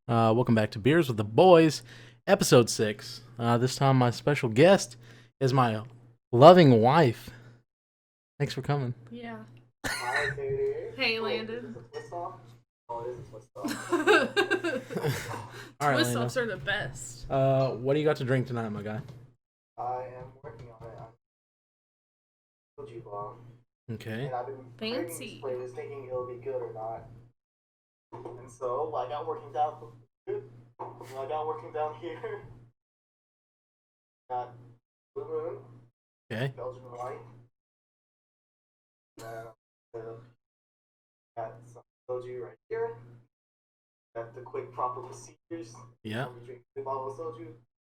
Welcome back to Beers with the Boys, episode 6. This time my special guest is my loving wife. Thanks for coming. Yeah. Hi, Katie. Hey, Landon. Is this a twist off? Oh, it is a twist off. All right, Twist Landon. offs are the best. What do you got to drink tonight, my guy? I am working on it. I'm Soju bomb. Okay. And I've been creating Fancy. these flavors thinking it'll be good or not. And so, I got working down here. Got Blue Moon, Okay. Belgian White. Got some soju right here. Got the quick proper procedures. Yeah. When you drink a bottle of soju,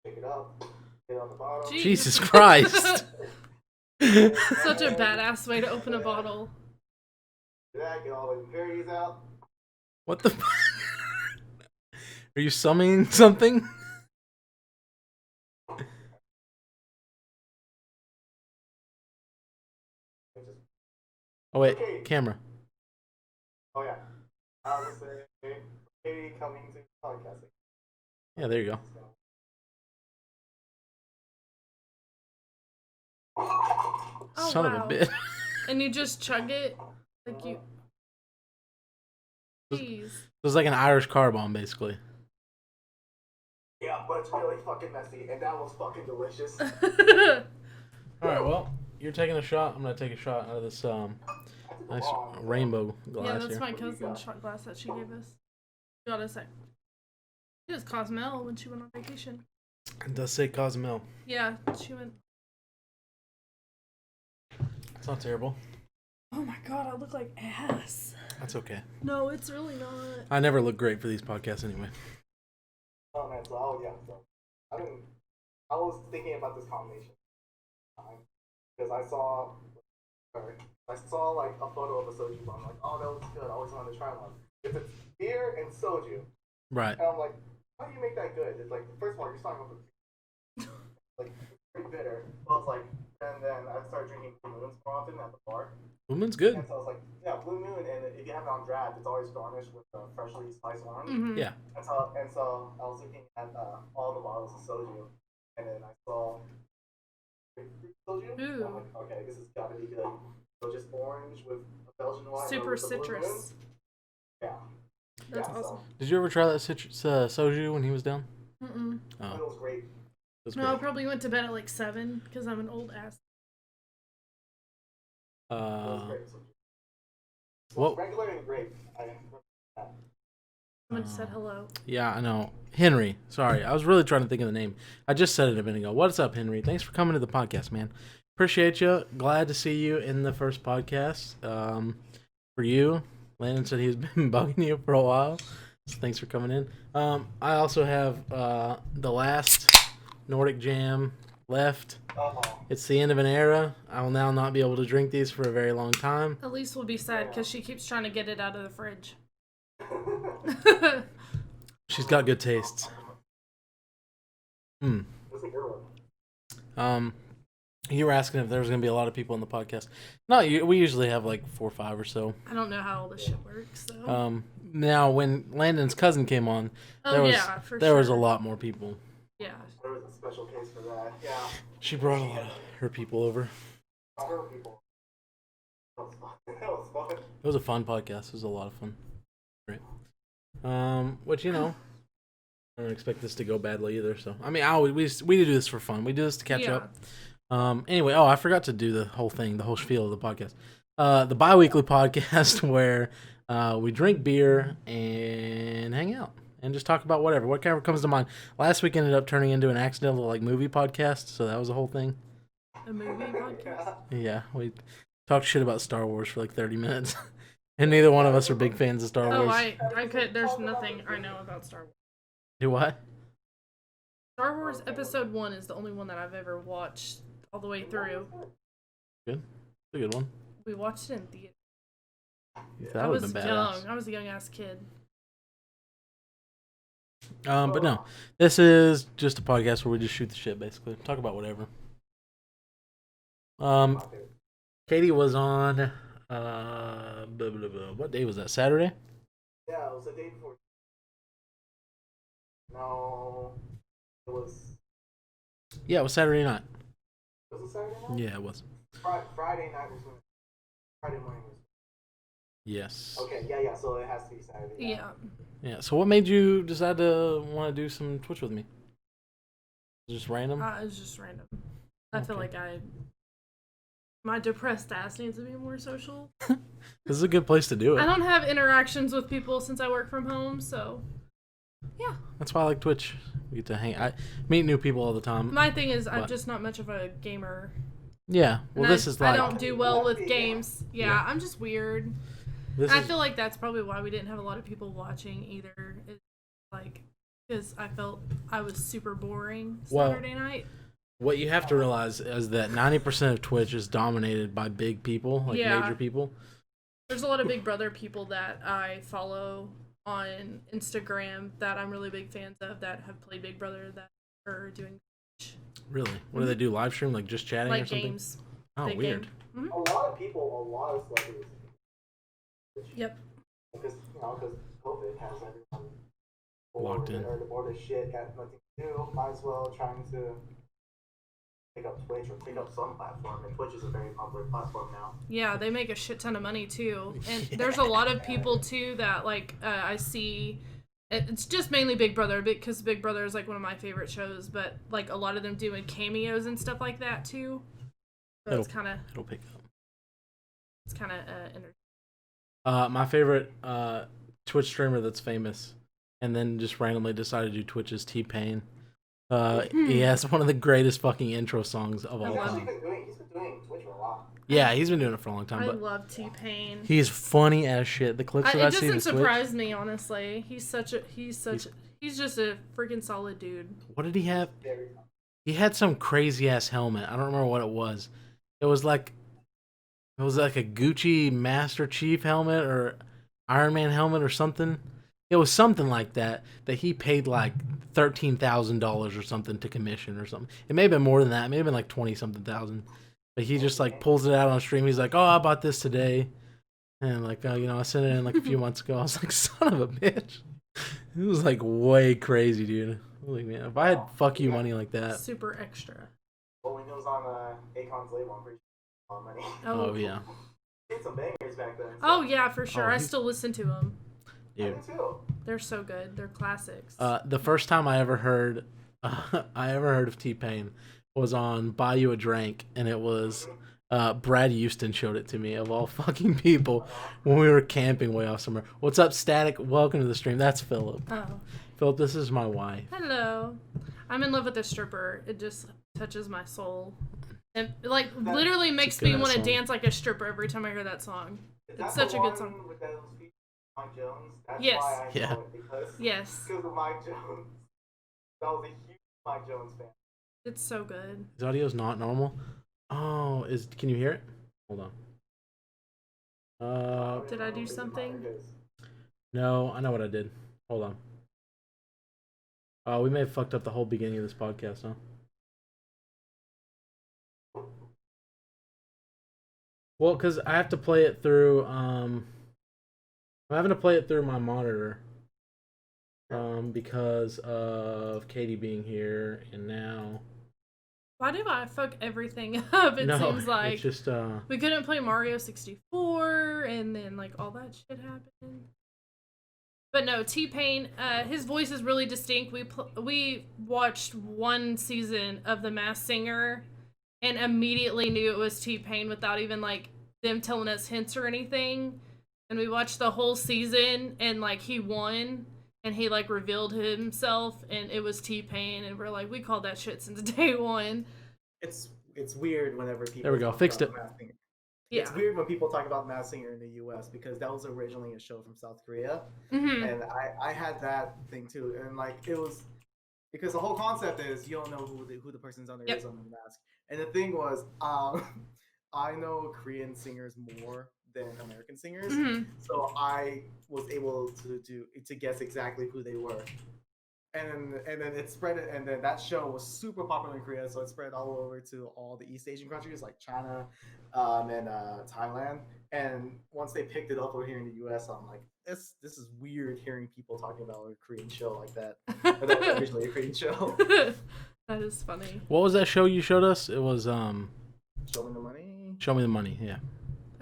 pick it up, get it on the bottom. Jeez. Jesus Christ. Such a badass way to open a bottle. That, get all the berries out. What the? Are you summoning something? Oh wait, Okay. camera. Oh yeah. I was saying, Katie coming to podcasting. Yeah, there you go. Oh, Son wow. of a bitch. And you just chug it? Like you. Jeez. It was like an Irish car bomb, basically. Yeah, but it's really fucking messy, and that was fucking delicious. All right, well, you're taking a shot. I'm gonna take a shot out of this nice rainbow glass Yeah, that's here. my cousin's shot glass that she gave us. Got us. It was Cosmel when she went on vacation. It does say Cozumel. Yeah, she went. It's not terrible. Oh my god, I look like ass. That's okay. No, it's really not. I never look great for these podcasts anyway. Oh man, so I was thinking about this combination because I saw like a photo of a soju bomb. Like, oh, that looks good. I always wanted to try one. If it's beer and soju, Right. and I'm like, how do you make that good? It's like, first of all, you're starting off with like pretty bitter. Well, it's like, and then I started drinking Blue Moons more often at the bar. Blue Moon's good. And so I was like, yeah, Blue Moon, and if you have it on draft, it's always garnished with freshly sliced orange. Mm-hmm. Yeah. And so I was looking at all the bottles of soju, and then I saw soju. And I'm like, okay, this has got to be good. So just orange with a Belgian white. Super with the Blue Moon. citrus. Yeah. That's yeah, awesome. Did you ever try that citrus soju when he was down? Mm-mm. Oh, It was great. it was No, I great. probably went to bed at like 7 because I'm an old ass. It was great. Soju. Well, Regular and grape. I remember that. Someone just said hello. yeah, I know. Henry. Sorry, I was really trying to think of the name. I just said it a minute ago. What's up, Henry? Thanks for coming to the podcast, man. Appreciate you. Glad to see you in the first podcast. For you, Landon said he's been bugging you for a while. So thanks for coming in. I also have the last Nordic Jam left. It's the end of an era. I will now not be able to drink these for a very long time. Elise will be sad because she keeps trying to get it out of the fridge. She's got good tastes. That's a good one. You were asking if there was going to be a lot of people on the podcast. No, we usually have like 4 or 5 or so. I don't know how all this shit works, though. Now when Landon's cousin came on, there was a lot more people. Yeah. There was a special case for that. Yeah. She brought a lot of her people over. Other people. That was fun. That was fun. It was a fun podcast. It was a lot of fun. Great. Which I don't expect this to go badly either. So I mean, we do this for fun. We do this to catch up. Anyway, I forgot to do the whole thing, the whole spiel of the podcast. The bi-weekly podcast where we drink beer and hang out and just talk about whatever comes to mind. Last week ended up turning into an accidental movie podcast, so that was the whole thing. A movie podcast? Yeah, we talked shit about Star Wars for like 30 minutes, and neither one of us are big fans of Star Oh, Wars. I could. There's nothing I know about Star Wars. Do what? Star Wars Episode 1 is the only one that I've ever watched all the way through. Good. It's a good one. We watched it in theater. That I would was have been young. badass. I was a young ass kid. But no, this is just a podcast where we just shoot the shit, basically. Talk about whatever. Katie was on Blah, blah, blah. What day was that? Saturday? Yeah, it was the day before. No, it was. Yeah, it was Saturday night. Was it Saturday night? Yeah, it was. Friday night was when. Friday morning was. Yes. Okay, yeah. So it has to be Saturday. Yeah. Yeah. So what made you decide to want to do some Twitch with me? Just random? It was just random. I feel Okay. like my depressed ass needs to be more social. This is a good place to do it. I don't have interactions with people since I work from home, so yeah. That's why I like Twitch. We get to hang. I meet new people all the time. My thing is, I'm But- just not much of a gamer. Yeah. Well, And this is like I don't do well with Yeah. games. Yeah, I'm just weird. this I is feel like that's probably why we didn't have a lot of people watching either. It's like, because I felt I was super boring Well- Saturday night. what you have to realize is that 90% of Twitch is dominated by big people, like Yeah. major people. There's a lot of Big Brother people that I follow on Instagram that I'm really big fans of that have played Big Brother that are doing Really? What do they do? Live stream, like just chatting or like something? games. Oh, Big weird. game. A lot of people, a lot of celebrities. Yep. Because because COVID has everyone Locked in. or the board of shit, got nothing to do. Might as well trying to pick up Twitch or pick up some platform. And Twitch is a very popular platform now. Yeah, they make a shit ton of money too. And there's a lot of people too that like I see. It's just mainly Big Brother because Big Brother is like one of my favorite shows, but like a lot of them doing cameos and stuff like that too. So it's kind of It'll pick up. entertaining. My favorite Twitch streamer that's famous and then just randomly decided to do Twitch is T-Pain. He has one of the greatest fucking intro songs of all He's time. been doing Twitch for a while. Yeah, he's been doing it for a long time, I but love T-Pain. he's funny as shit. The clips that It I've seen doesn't his Twitch. surprise me, honestly. He's just a freaking solid dude. What did he have? Very He had some crazy ass helmet. I don't remember what it was. It was like a Gucci Master Chief helmet or Iron Man helmet or something. It was something like that he paid like $13,000 or something to commission or something. It may have been more than that. It may have been like 20 something thousand. But he just like pulls it out on stream. He's like, "Oh, I bought this today," and like, I sent it in like a few months ago. I was like, "Son of a bitch!" It was like way crazy, dude. Holy man, if I had fuck you money like that. Super extra. Well, when it was on Akon's label, I'm pretty sure a lot of money. Oh yeah, He had some bangers back then. So. Oh yeah, for sure. Oh, I he- still listen to them. I dude. do too. They're so good. They're classics. The first time I ever heard of T-Pain was on Buy You a Drink, and it was Brad Houston showed it to me, of all fucking people, when we were camping way off somewhere. What's up, Static? Welcome to the stream. That's Philip. Oh, Philip, this is my wife. hello. I'm in love with the stripper. It just touches my soul. And like literally makes me good-ass want to song. dance like a stripper every time I hear that song. Is It's that such the a good one song. With those features, Mike Jones. That's Yes. why I Yeah. know it because Yes. of Mike Jones. I was a huge Mike Jones fan. It's so good. His audio's not normal. Oh, can you hear it? Hold on. Did I do something? No, I know what I did. Hold on. We may have fucked up the whole beginning of this podcast, huh? Well, because I have to play it through, I'm having to play it through my monitor. Because of Katie being here, and now... Why do I fuck everything up? It seems like it's just, we couldn't play Mario 64, and then like all that shit happened. But no, T-Pain, his voice is really distinct. We watched one season of The Masked Singer, and immediately knew it was T-Pain without even like them telling us hints or anything. And we watched the whole season, and like he won, and he like revealed himself, and it was T-Pain, and we're like, we called that shit since day one. It's weird whenever people. There we go, talk fixed about it. Masked Singer. Yeah. It's weird when people talk about Masked Singer in the U.S. because that was originally a show from South Korea, Mm-hmm. and I had that thing too, and like it was because the whole concept is you don't know who the person's under Yep. is under the mask, and the thing was I know Korean singers more than American singers, Mm-hmm. so I was able to guess exactly who they were. And then it spread it, and then that show was super popular in Korea, so it spread all over to all the East Asian countries like China, and Thailand. And once they picked it up over here in the U.S., I'm like, this is weird hearing people talking about a Korean show like that. But that was originally a Korean show. That is funny. What was that show you showed us? It was Show Me the Money. Show Me the Money. Yeah.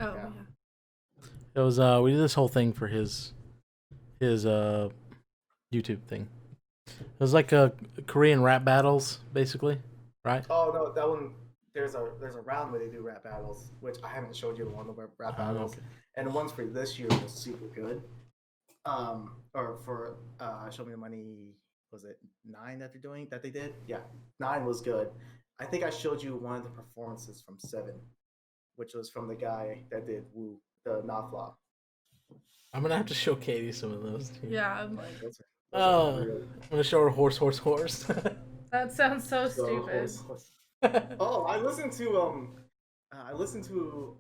Oh Yeah. yeah. It was we did this whole thing for his YouTube thing. It was like Korean rap battles, basically, right? Oh no, that one. There's a round where they do rap battles, which I haven't showed you the one of the rap battles, okay. and the ones for this year was super good. Or for Show Me the Money, was it 9 that they did? Yeah, 9 was good. I think I showed you one of the performances from 7, which was from the guy that did Woo, the Not Flop. I'm gonna have to show Katie some of those. Too. Yeah. Like, those Oh, are real. I'm gonna show her horse. That sounds so So, stupid. Oh, I listened to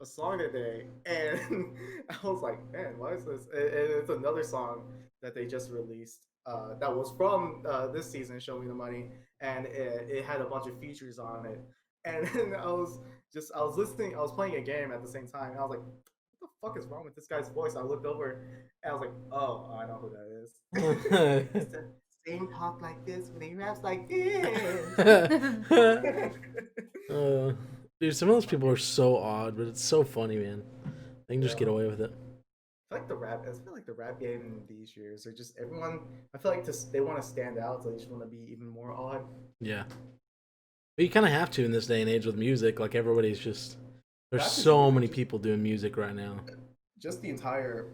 a song today, and I was like, man, what is this? And it's another song that they just released that was from this season, Show Me the Money, and it had a bunch of features on it. And then I was listening, I was playing a game at the same time, and I was like, what the fuck is wrong with this guy's voice? I looked over, and I was like, oh, I know who that is. It's the same talk like this when he raps like this. Dude, some of those people are so odd, but it's so funny, man. They can just Yeah. get away with it. I feel like the rap game these years are just everyone. I feel like they want to stand out, so they just want to be even more odd. Yeah. But you kind of have to in this day and age with music. Like, everybody's just... There's That's so just- many people doing music right now. Just the entire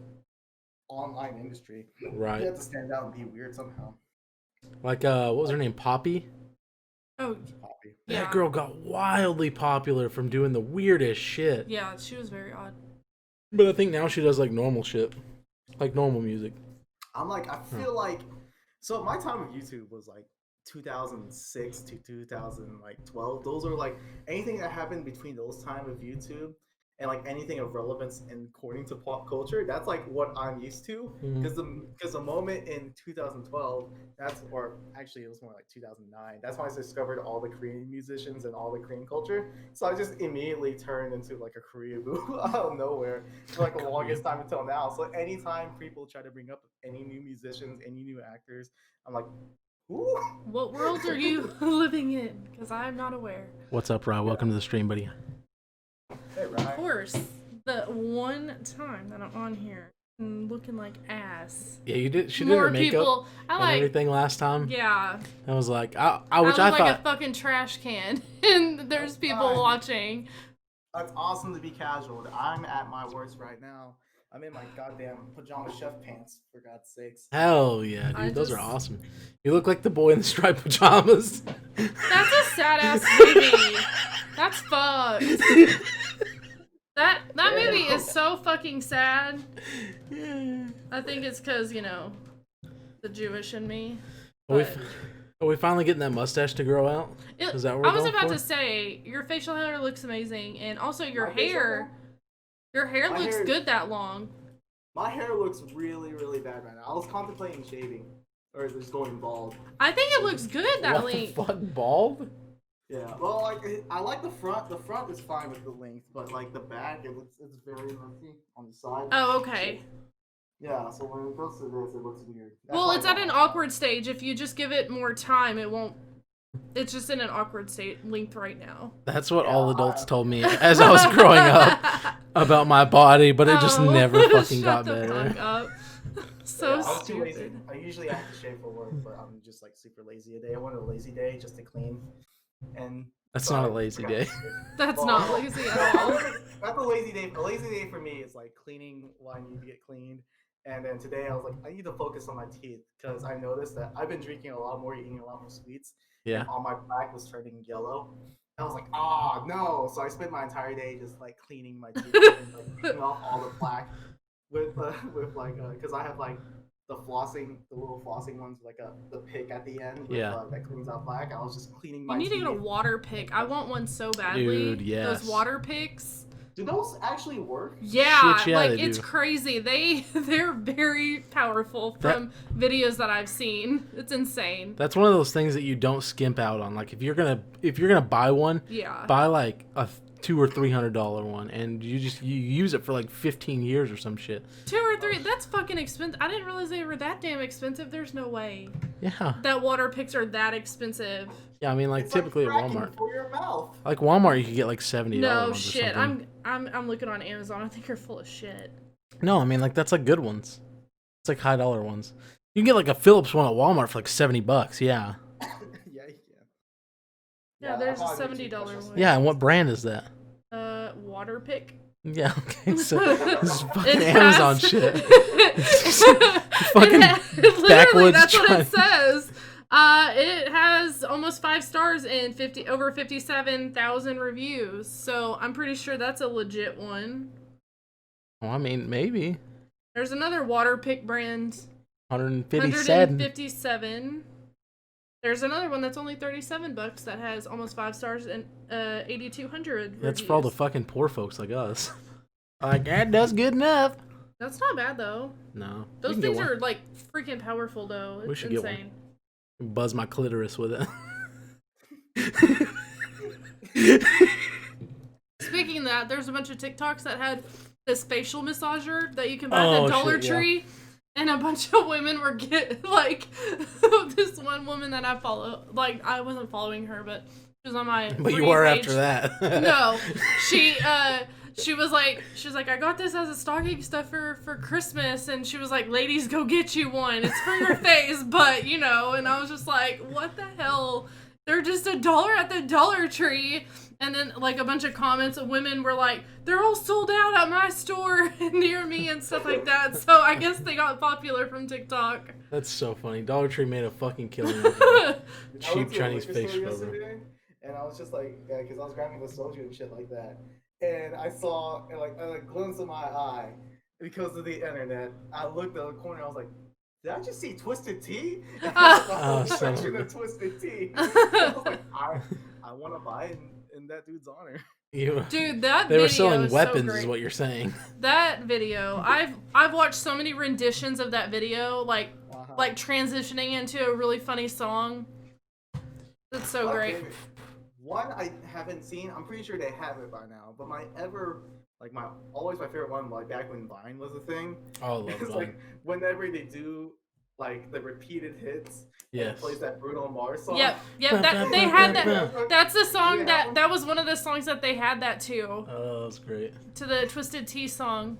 online industry. Right. You have to stand out and be weird somehow. Like, what was her name? Poppy? Oh Poppy. yeah. That girl got wildly popular from doing the weirdest shit. Yeah, she was very odd. But I think now she does, like, normal shit. Like, normal music. I'm like, I feel like, so my time with YouTube was like 2006 to 2012. Those are like anything that happened between those time of YouTube and like anything of relevance and according to pop culture. That's like what I'm used to. Mhm. Because the moment in 2012, or actually it was more like 2009. That's when I discovered all the Korean musicians and all the Korean culture. So I just immediately turned into like a Korean boo out of nowhere for like the longest time until now. So anytime people try to bring up any new musicians, any new actors, I'm like, ooh. What world are you living in? Because I'm not aware. What's up, Rob? Welcome to the stream, buddy. Hey, Of Ryan. course, the one time that I'm on here and looking like ass. Yeah, you did. She did More her makeup people. I and like. everything last time. Yeah. I was like, which I I look like thought. a fucking trash can, and there's people fine. watching. That's awesome to be casual. I'm at my worst right now. I'm in my goddamn pajama chef pants, for God's sakes. Hell yeah, dude. I Those are just- awesome. You look like the boy in the striped pajamas. That's a sad ass movie. That's fucked. That movie is so fucking sad. I think it's because, the Jewish in me. Are we finally getting that mustache to grow out? Is that what I we're was going about for? to say, your facial hair looks amazing, and also your My facial hair. Your hair My looks hair- good that long. My hair looks really, really bad right now. I was contemplating shaving, or just going bald. I think it looks good that What the length. fuck, bald? Yeah. Well, like I like the front. The front is fine with the length, but like the back, it's very messy on the side. Oh, okay. Yeah. So when it goes to this, it looks weird. That's Well, why it's I at don't an like awkward stage. If you just give it more time, it won't. It's just in an awkward state length right now. That's what Yeah, all adults told me as I was growing up about my body, but it just Oh, never fucking shut got the better. fuck up. So I was too lazy. stupid. I usually have to shave for work, but I'm just like super lazy today. I wanted a lazy day just to clean, and That's so not I a lazy forgot day. to shave. That's Well, not lazy at all. That's a lazy day. A lazy day for me is like cleaning what I need to get cleaned. And then today I was like, I need to focus on my teeth because I noticed that I've been drinking a lot more, eating a lot more sweets. Yeah. And all my plaque was turning yellow. I was like, ah, no. So I spent my entire day just like cleaning my teeth and like cleaning off all the plaque with like, because I have like the little flossing ones, like the pick at the end with, Yeah. that cleans out plaque. I was just cleaning my You need to teeth. get a water pick. I want one so badly. Dude, yes. Those water picks. Do those actually work? Yeah, Shit, yeah, like they it's do. crazy. They're very powerful from videos that I've seen. It's insane. That's one of those things that you don't skimp out on. Like if you're gonna buy one, Yeah. buy like a $200 or $300 one, and you use it for like 15 years or some shit. 2 or 3. That's fucking expensive. I didn't realize they were that damn expensive. There's no way. Yeah. That water picks are that expensive. Yeah, I mean, like It's typically like at fracking Walmart. for your mouth. Like Walmart, you could get like $70. No ones or shit. something. I'm looking on Amazon. I think you're full of shit. No, I mean like that's like good ones. It's like high dollar ones. You can get like a Philips one at Walmart for like $70. Yeah. Yeah, you can. Yeah, there's a probably $70 one. Yeah, and what brand is that? Water pick. Yeah. Okay. So this is fucking It Amazon has- shit. Fucking literally, backwoods that's what trying- it says. It has almost 5 stars and over 57,000 reviews. So I'm pretty sure that's a legit one. Well, I mean, maybe There's another water pick brand. 157. 157. There's another one that's only $37 that has almost 5 stars and 8,200 That's for all the reviews. fucking poor folks like us. Like that's good enough. That's not bad though. No, we Those can get things one. are like freaking powerful though. It's We should get one. insane. Buzz my clitoris with it. Speaking of that, there's a bunch of TikToks that had this facial massager that you can buy at Oh, the Dollar shit, yeah. Tree. And a bunch of women were like, this one woman that I follow, like, I wasn't following her, but she was on my But you free were page. after that. No, she was like, I got this as a stocking stuffer for Christmas, and she was like, ladies, go get you one. It's for your face, but, you know, and I was just like, what the hell? They're just $1 at the Dollar Tree. And then, like, a bunch of comments of women were like, they're all sold out at my store near me and stuff like that. So I guess they got popular from TikTok. That's so funny. Dollar Tree made a fucking killing. Off of it. I Cheap went to a Chinese liquor face store scrubber. yesterday, and I was just like, yeah, because I was grabbing the soju and shit like that, and I saw like a glimpse of my eye because of the internet. I looked at the corner, I was like, did I just see Twisted Tea? And I was like, Oh, whole son of section a- of Twisted Tea. I was like, I want to buy it in that dude's honor. You, Dude, that they video were selling is weapons, so is great. what you're saying. That video, I've watched so many renditions of that video, like transitioning into a really funny song. That's so My great. favorite- One I haven't seen. I'm pretty sure they have it by now. But always my favorite one, like back when Vine was a thing. Oh, I love It's Vine. like whenever they do like the repeated hits, and Yes. it plays that Bruno Mars song. Yep. That they had that. That's the song Yeah. that was one of the songs that they had that too. Oh, that's great. To the Twisted Tea song.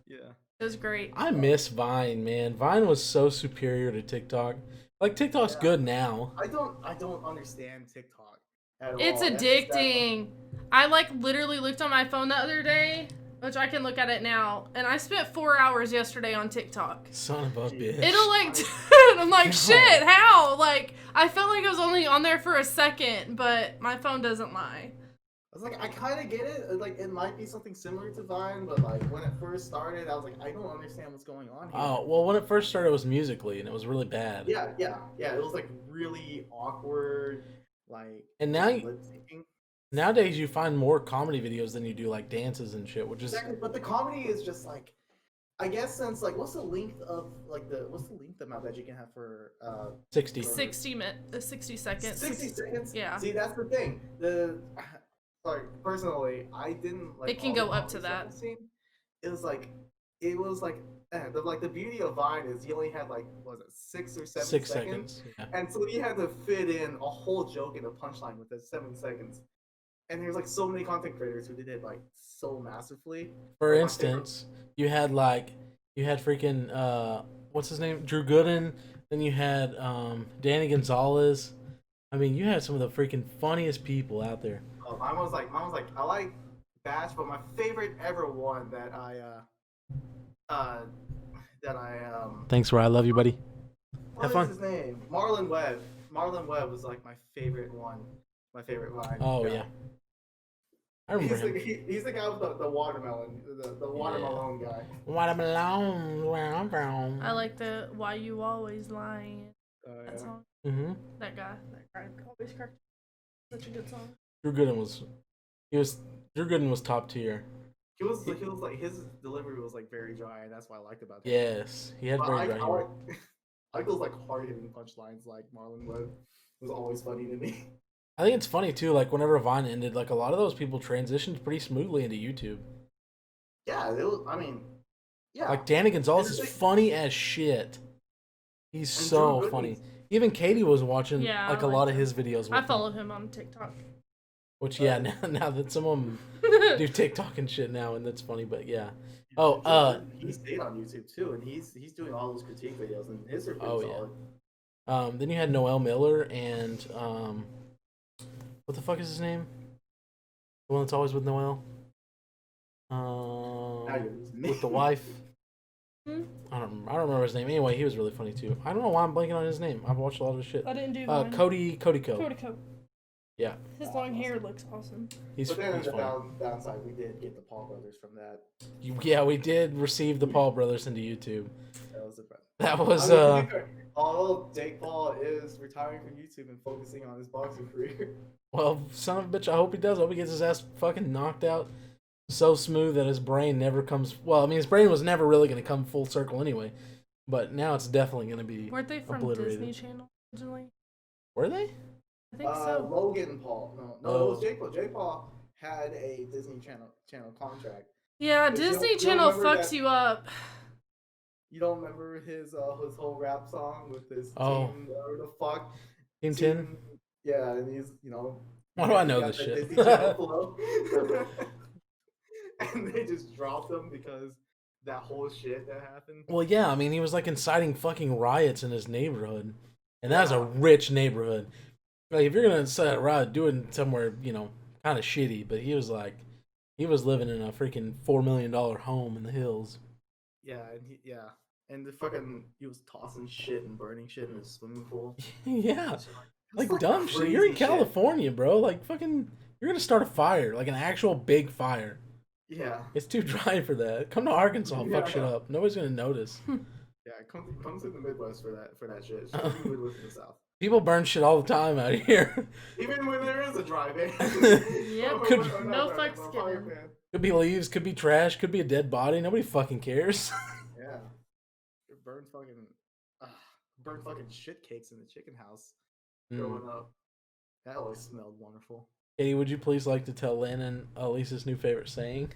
Yeah. It was great. I miss Vine, man. Vine was so superior to TikTok. Like TikTok's Yeah. good now. I don't understand TikTok at all. It's That's just that- addicting. I like literally looked on my phone the other day, which I can look at it now, and I spent 4 hours yesterday on TikTok. Son of a bitch. It'll like, dude, I'm like, God. shit, how? Like, I felt like I was only on there for a second, but my phone doesn't lie. I was like, I kind of get it. Like, it might be something similar to Vine, but like when it first started, I was like, I don't understand what's going on here. Oh, well, when it first started, it was Musically, and it was really bad. Yeah. It was like really awkward, like And now, lip syncing. nowadays, you find more comedy videos than you do like dances and shit, which is Exactly, but the comedy is just like, I guess since like, what's the length amount that you can have for 60. 60 seconds. 60 seconds? Yeah. See, that's the thing. Personally, I didn't like. It can all go the up to comedy that. stuff I've seen. It was like the beauty of Vine is you only had like was it 6 or 7 6 seconds, seconds. Yeah. and so you had to fit in a whole joke in a punchline with the 7 seconds. And there's like so many content creators who did it like so massively. For My instance, you had freaking what's his name? Drew Gooden. Then you had Danny Gonzalez. I mean, you had some of the freaking funniest people out there. Mine was like I like Bash, but my favorite ever one that I Thanks, Ryan. I love you, buddy. what Have is fun. his name? Marlon Webb. Marlon Webb was like my favorite one. My favorite Vine. Oh guy. yeah, I remember him. He's the guy with the watermelon, the watermelon guy. Watermelon. I like the Why You Always Lying. Yeah. That song. Mm-hmm. That guy always cracked. Such a good song. Drew Gooden was top tier. He was like his delivery was like very dry, and that's what I liked about him. Yes, he had But very I dry humor. like those like hard hitting punchlines like Marlon Webb was always funny to me. I think it's funny too. Like whenever Vine ended, like a lot of those people transitioned pretty smoothly into YouTube. Yeah, it was. I mean, yeah. Like Danny Gonzalez is It's funny as shit. He's And so Drew funny. Gooden's- Even Katie was watching Yeah, like I a lot like of him. his videos. With I him. followed him on TikTok. Which now that some of them do TikTok and shit now, and that's funny. But yeah. Oh, he stayed on YouTube too, and he's doing all those critique videos, and his are pretty Oh, yeah. solid. Then you had Noel Miller and what the fuck is his name? The one that's always with Noel. Now you're losing me. With the wife. Hmm? I don't remember his name. Anyway, he was really funny too. I don't know why I'm blanking on his name. I've watched a lot of his shit. I didn't do Vine. Cody Co. Codico. Yeah, His long hair looks awesome. he's But then he's the funny. downside, we did get the Paul brothers from that. Yeah, we did receive the Paul brothers into YouTube. That was a problem. That was I mean, although Jake Paul is retiring from YouTube and focusing on his boxing career. well, son of a bitch. I hope he does. I hope he gets his ass fucking knocked out so smooth that his brain never comes. Well, I mean, his brain was never really going to come full circle anyway, but now it's definitely going to be. Weren't they from obliterated. Disney Channel originally? Were they? I think so. Logan Paul. No, Oh. it was Jake Paul. Jake Paul had a Disney Channel contract. Yeah, But you Disney don't Channel remember fucks that- you up. You don't remember his whole rap song with his Oh. team, whatever the fuck? Team 10? Yeah, and he's, you know. Why do I know he got this the shit? Disney Channel flow. And they just dropped him because that whole shit that happened. Well, yeah, I mean, he was like inciting fucking riots in his neighborhood. And that's a rich neighborhood. Like, if you're going to incite a riot, do it somewhere, you know, kind of shitty. But he was like, he was living in a freaking $4 million home in the hills. Yeah, and the fucking he was tossing shit and burning shit in his swimming pool. Yeah. That's Like, dumb shit. You're in crazy shit. California, bro. Like, fucking, you're going to start a fire. Like, an actual big fire. Yeah, It's too dry for that. Come to Arkansas and fuck shit up. Nobody's going to notice. yeah. Come to the Midwest for that shit. Shouldn't be living in the South. People burn shit all the time out here. Even when there is a dry ban. Yep. Could- No fucks given. Could be leaves, could be trash, could be a dead body. Nobody fucking cares. Yeah. It burned fucking shit cakes in the chicken house growing up. That always smelled wonderful. Katie, would you please like to tell Landon Lisa's new favorite saying?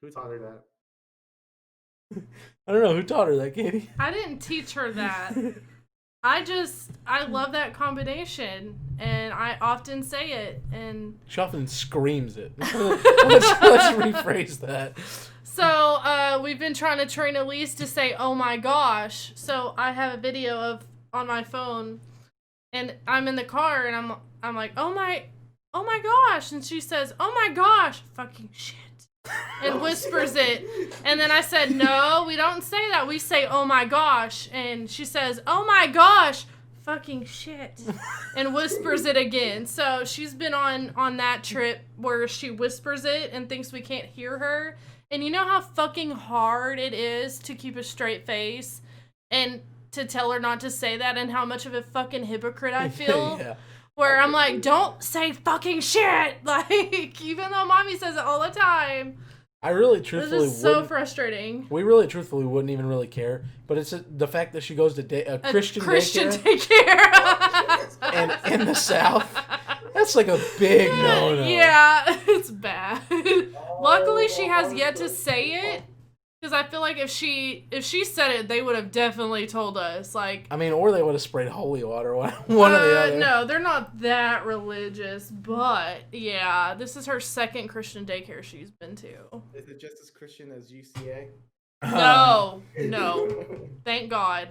Who taught her that? I don't know who taught her that, Katie. I didn't teach her that. I love that combination, and I often say it. And She often screams it. let's rephrase that. so we've been trying to train Elise to say "Oh my gosh." So I have a video of on my phone, and I'm in the car, and I'm like, "Oh my gosh," and she says, "Oh my gosh, fucking shit." And whispers it. And then I said, no, we don't say that. We say, oh my gosh. And she says, oh my gosh, fucking shit. And whispers it again. So she's been on that trip where she whispers it and thinks we can't hear her. And you know how fucking hard it is to keep a straight face and to tell her not to say that, and how much of a fucking hypocrite I feel? Yeah. Where I'm like, don't say fucking shit. Like, even though mommy says it all the time. I really This truthfully is so wouldn't. frustrating. We really truthfully wouldn't even really care. But it's the fact that she goes to a Christian daycare daycare. and in the South. That's like a big no-no. Yeah, it's bad. Luckily, she has yet to say it. Because I feel like if she said it, they would have definitely told us. Like, I mean, or they would have sprayed holy water. One or the other. no, they're not that religious. But yeah, this is her second Christian daycare she's been to. Is it just as Christian as UCA? No, thank God.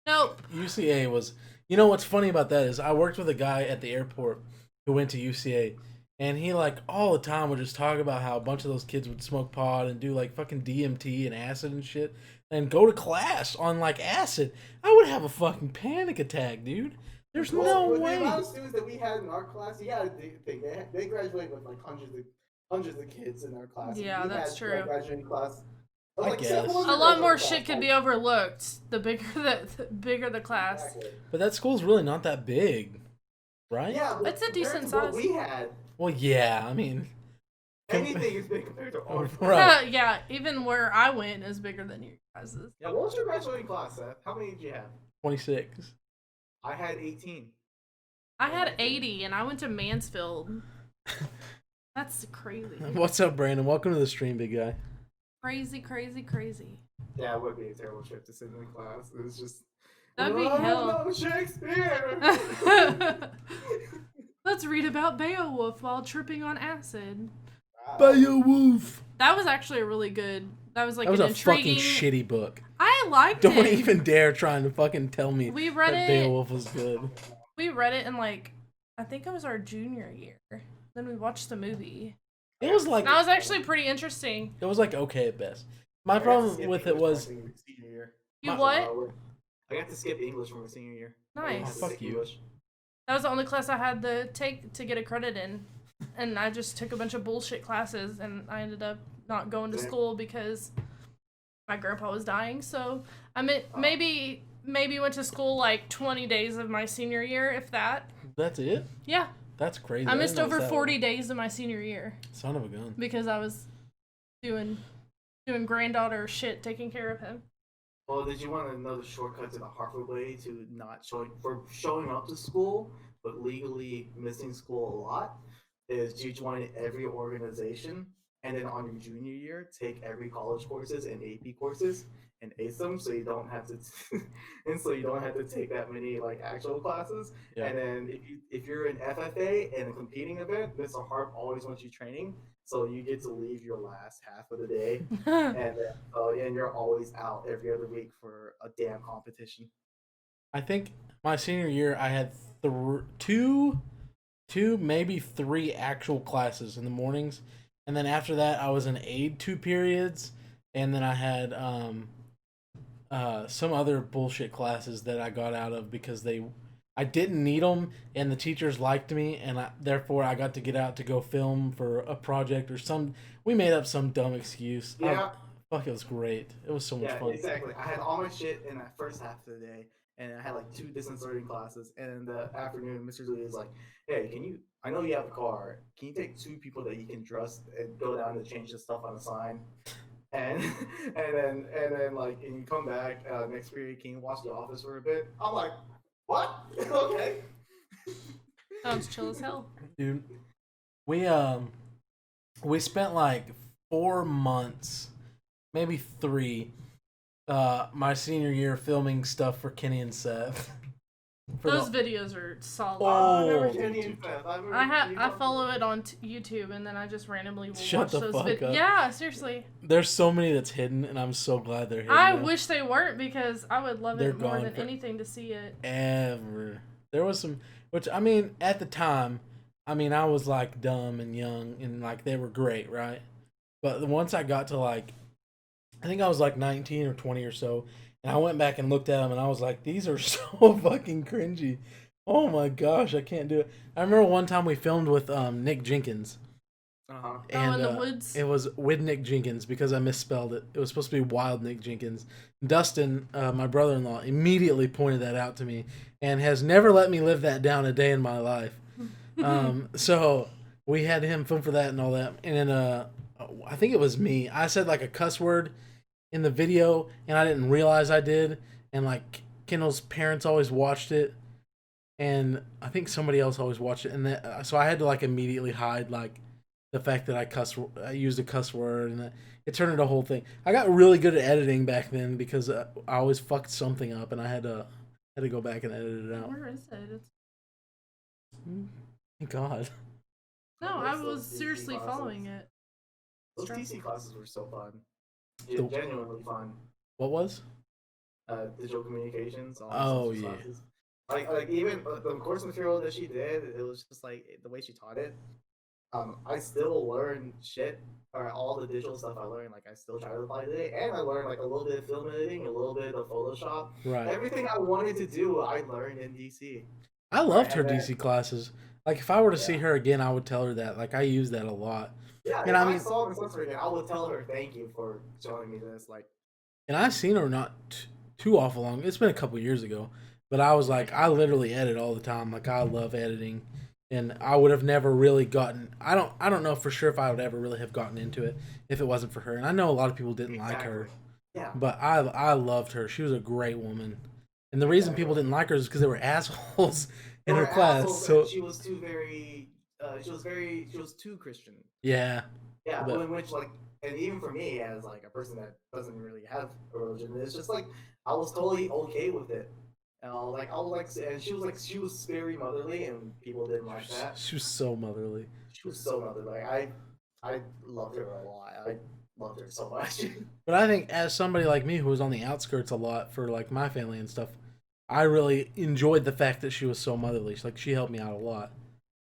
Nope. UCA was. You know what's funny about that is I worked with a guy at the airport who went to UCA, and he like all the time would just talk about how a bunch of those kids would smoke pot and do like fucking DMT and acid and shit, and go to class on like acid. I would have a fucking panic attack, dude. There's no With way. the amount of students that we had in our class, you gotta think they graduate with like hundreds of kids in our class. Yeah, We that's had, true. Like, graduating class. I guess. 700 A lot more graduating shit class. could be overlooked the bigger the class. Exactly. But that school's really not that big, right? Yeah, but It's a compared decent to what size. we had. Well, yeah. I mean, Anything is big compared to ours. right. Yeah, even where I went is bigger than you guys'. Yeah, what was your graduating class, Seth? How many did you have? 26. I had 18. I had 80, and I went to Mansfield. That's crazy. What's up, Brandon? Welcome to the stream, big guy. Crazy, crazy, crazy. Yeah, it would be a terrible trip to sit in the class. It was just. That'd be hell. No, Shakespeare! Let's read about Beowulf while tripping on acid. Beowulf. That was actually a really good. That was like That was an a intriguing. fucking shitty book. I liked it. Don't even dare trying to fucking tell me We read that it. Beowulf was good. We read it in like, I think it was our junior year. Then we watched the movie. It was like That was actually pretty interesting. it was like okay at best. My problem with it was Senior year. You My- what? I got to skip English from my senior year. Nice. Fuck you. That was the only class I had to take to get a credit in. And I just took a bunch of bullshit classes, and I ended up not going to school because my grandpa was dying. So I mean, maybe went to school like 20 days of my senior year, if that. That's it? Yeah. That's crazy. I missed didn't know over that 40 days of my senior year Son of a gun. because I was doing granddaughter shit, taking care of him. Well, did you want to know the shortcut to the Harvard way to not showing up to school but legally missing school a lot? Is you join every organization and then on your junior year take every college courses and AP courses and ace them, so you don't have to take that many like actual classes. Yeah. And then if you're an FFA in a competing event, Mr. Harp always wants you training, so you get to leave your last half of the day, and you're always out every other week for a damn competition. I think my senior year I had two, maybe three actual classes in the mornings, and then after that I was in aid 2 periods, and then I had some other bullshit classes that I got out of because I didn't need them, and the teachers liked me, and therefore I got to get out to go film for a project or we made up some dumb excuse. Yeah. Fuck, it was great. It was so much fun. Exactly. I had all my shit in that first half of the day, and I had like 2 distance learning classes. And in the afternoon, Mr. Lee is like, "Hey, I know you have a car. Can you take 2 people that you can trust and go down to change the stuff on the sign?" And and you come back next period. Can you watch The Office for a bit? I'm like, what? Okay. Sounds chill as hell. Dude, we spent like 4 months, maybe 3, my senior year filming stuff for Kenny and Seth. Those videos are solid. Oh, I follow it on YouTube, and then I just randomly will Shut watch the those fuck videos. up. Yeah, seriously. There's so many that's hidden, and I'm so glad they're hidden. I now. wish they weren't, because I would love They're it more gone than for- anything to see it. Ever. There was some, which I mean, at the time, I was like dumb and young, and like they were great, right? But once I got to like, I think I was like 19 or 20 or so, and I went back and looked at them, and I was like, these are so fucking cringy. Oh my gosh, I can't do it. I remember one time we filmed with Nick Jenkins. Uh-huh. And in the woods. it was with Nick Jenkins because I misspelled it. It was supposed to be Wild Nick Jenkins. Dustin, my brother-in-law, immediately pointed that out to me and has never let me live that down a day in my life. So we had him film for that and all that. And then I think it was me. I said like a cuss word in the video, and I didn't realize I did. And like Kendall's parents always watched it, and I think somebody else always watched it. And so I had to like immediately hide like the fact that I used a cuss word, and it turned into a whole thing. I got really good at editing back then because I always fucked something up, and I had to go back and edit it out. Where is it? It's... Thank God. No, I was seriously following it. Those DC classes were so fun. The- Genuinely fun. What was? Digital communications. Oh, yeah. Classes. Like even the course material that she did, it was just like the way she taught it. I still learn shit, or all the digital stuff I learned. Like I still try to apply today, and I learned like a little bit of film editing, a little bit of Photoshop. Right. Everything I wanted to do, I learned in DC. I loved her And then- DC classes. Like if I were to see her again, I would tell her that. Like I use that a lot. Yeah, And if I I mean- saw Miss Hunter again, I would tell her thank you for showing me this. Like, And I've seen her not too awful long. It's been a couple years ago, but I was like, I literally edit all the time. Like I love editing, and I would have never really gotten. I don't know for sure if I would ever really have gotten into it if it wasn't for her. And I know a lot of people didn't like her, yeah. but I loved her. She was a great woman, And the reason people didn't like her is because they were assholes in her Or class. assholes, So and she was too very. She was too Christian. yeah, Yeah, but in which like, and even for me as like a person that doesn't really have a religion, it's just like I was totally okay with it. And I was like, and she was very motherly, and people didn't like that. she was so motherly. She was so motherly. I loved her a lot. I loved her so much. But I think as somebody like me who was on the outskirts a lot for like my family and stuff, I really enjoyed the fact that she was so motherly. Like she helped me out a lot.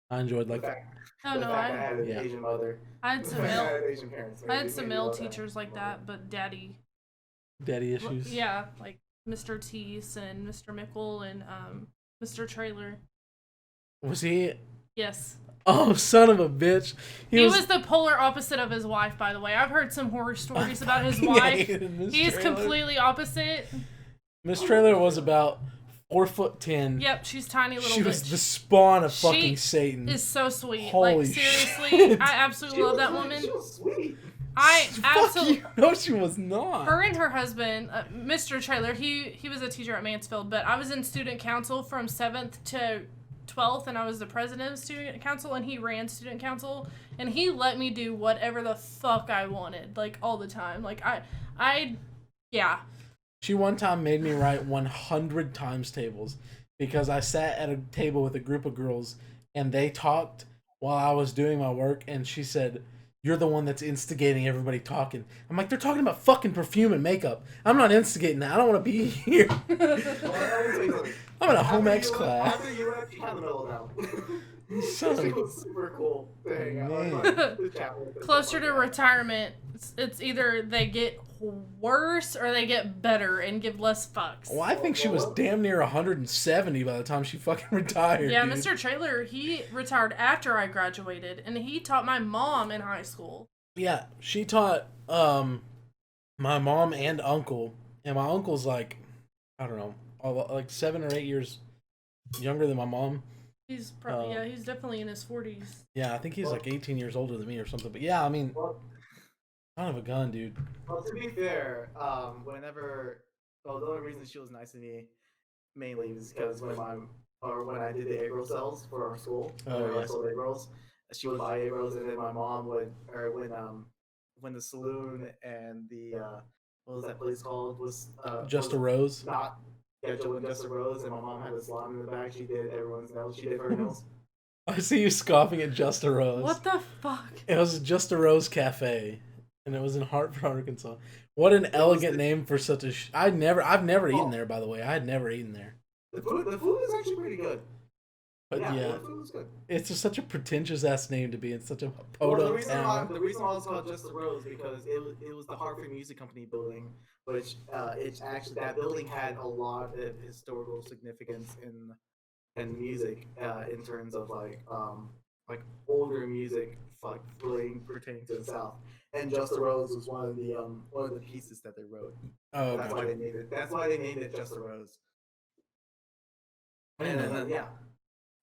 I enjoyed like Oh The no, fact I had an Yeah. Asian mother. I had some I male, had Asian parents. I had Maybe- some maybe male love that. teachers like that, but daddy, daddy issues. yeah, like Mr. Teese and Mr. Mickle and Mr. Trailer. Was he? Yes. Oh, son of a bitch! He was the polar opposite of his wife, by the way. I've heard some horror stories about his wife. He's completely opposite. Miss Trailer was about 4'10". Yep, she's tiny little She bitch. was the spawn of She fucking Satan. Is so sweet. Holy like seriously, shit. I absolutely love that woman. She was sweet. I Fuck absolutely. you. No, she was not. Her and her husband, Mr. Trailer, he was a teacher at Mansfield, but I was in student council from 7th to 12th, and I was the president of student council, and he ran student council, and he let me do whatever the fuck I wanted, like, all the time. Like, yeah. She one time made me write 100 times tables because I sat at a table with a group of girls and they talked while I was doing my work, and she said, "You're the one that's instigating everybody talking." I'm like, they're talking about fucking perfume and makeup. I'm not instigating that. I don't want to be here. I'm in a home ec class. After you left, you kind of mellowed out. Son She of was super cool to hang out Man. with, like, to chat with and Closer stuff to like that. retirement, it's either they get worse or they get better and give less fucks. Well, I think she was damn near 170 by the time she fucking retired. Yeah, dude. Mr. Trailer, he retired after I graduated, and he taught my mom in high school. Yeah, she taught my mom and uncle, and my uncle's like, I don't know, like 7 or 8 years younger than my mom. He's probably he's definitely in his 40s. Yeah, I think he's like 18 years older than me or something. But yeah, I mean, Well, son of a gun, dude. well, to be fair, the only reason she was nice to me mainly was because when I did the egg roll sales for our school, Oh, I yeah. sold egg rolls, she would buy egg rolls, and then my mom would, or when the saloon and the what was that place called was Just a was Rose. not when Just a Rose, and my mom had a salon in the back. She did everyone's nails. She did her nails. I see you scoffing at Just a Rose. What the fuck? It was Just a Rose Cafe, and it was in Hartford, Arkansas. What an elegant name for such a. I've never eaten there, by the way. I had never eaten there. The food is actually pretty good. But yeah, the food was good. it's just such a pretentious ass name to be in such a Well, podunk town. the reason why it's called Just the Rose because it was the Hartford Music Company building, which it's actually that building had a lot of historical significance in music in terms of like older music like really pertaining to the South. And Just the Rose was one of the pieces that they wrote. Oh, That's why they named it. That's why they named it Just the Rose. And then yeah.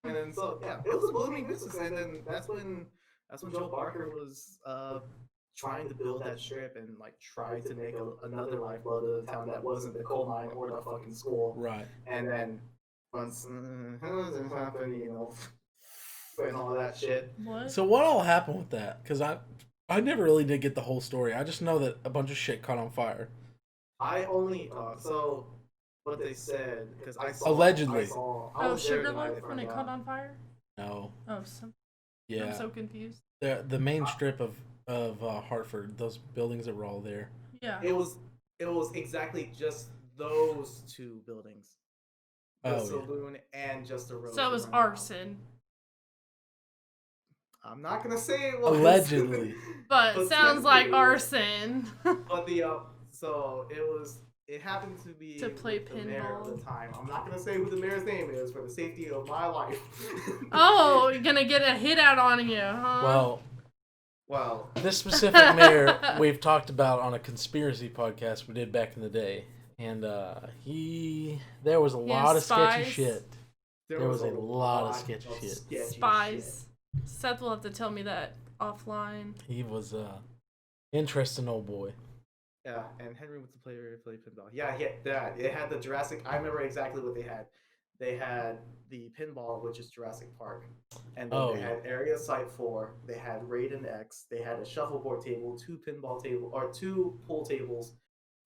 And then so yeah, it was a booming business, and then that's when Joe Barker was trying to build that strip and like try to make another lifeblood of the town that wasn't the coal mine or the fucking school. right. And then once it happened, and all that shit. What? So what all happened with that? Because I never really did get the whole story. I just know that a bunch of shit caught on fire. I only so what they said because I saw Allegedly. I Oh, was there the night Sugarloaf they when it found caught out. on fire? No. Oh, Yeah. I'm so confused. The main strip of Hartford, those buildings that were all there. Yeah. It was exactly just those two buildings. The Oh, yeah. saloon and Just a Rose. So it was were burned down. arson. I'm not gonna say it was. Allegedly. But sounds like technically- arson. But so it happened to be To play with the mayor pinball. at the time. I'm not gonna say who the mayor's name is for the safety of my life. Oh, you're gonna get a hit out on you, huh? Well, this specific mayor we've talked about on a conspiracy podcast we did back in the day, and there was a lot of sketchy spies. shit. There was a lot of sketchy shit. Spies. Seth will have to tell me that offline. He was interesting old boy. Yeah, and Henry was the player who played pinball. Yeah, that. It had the Jurassic. I remember exactly what they had. They had the pinball, which is Jurassic Park, and then Oh they yeah. had Area Site 4. They had Raiden X. They had a shuffleboard table, two pinball table or two pool tables,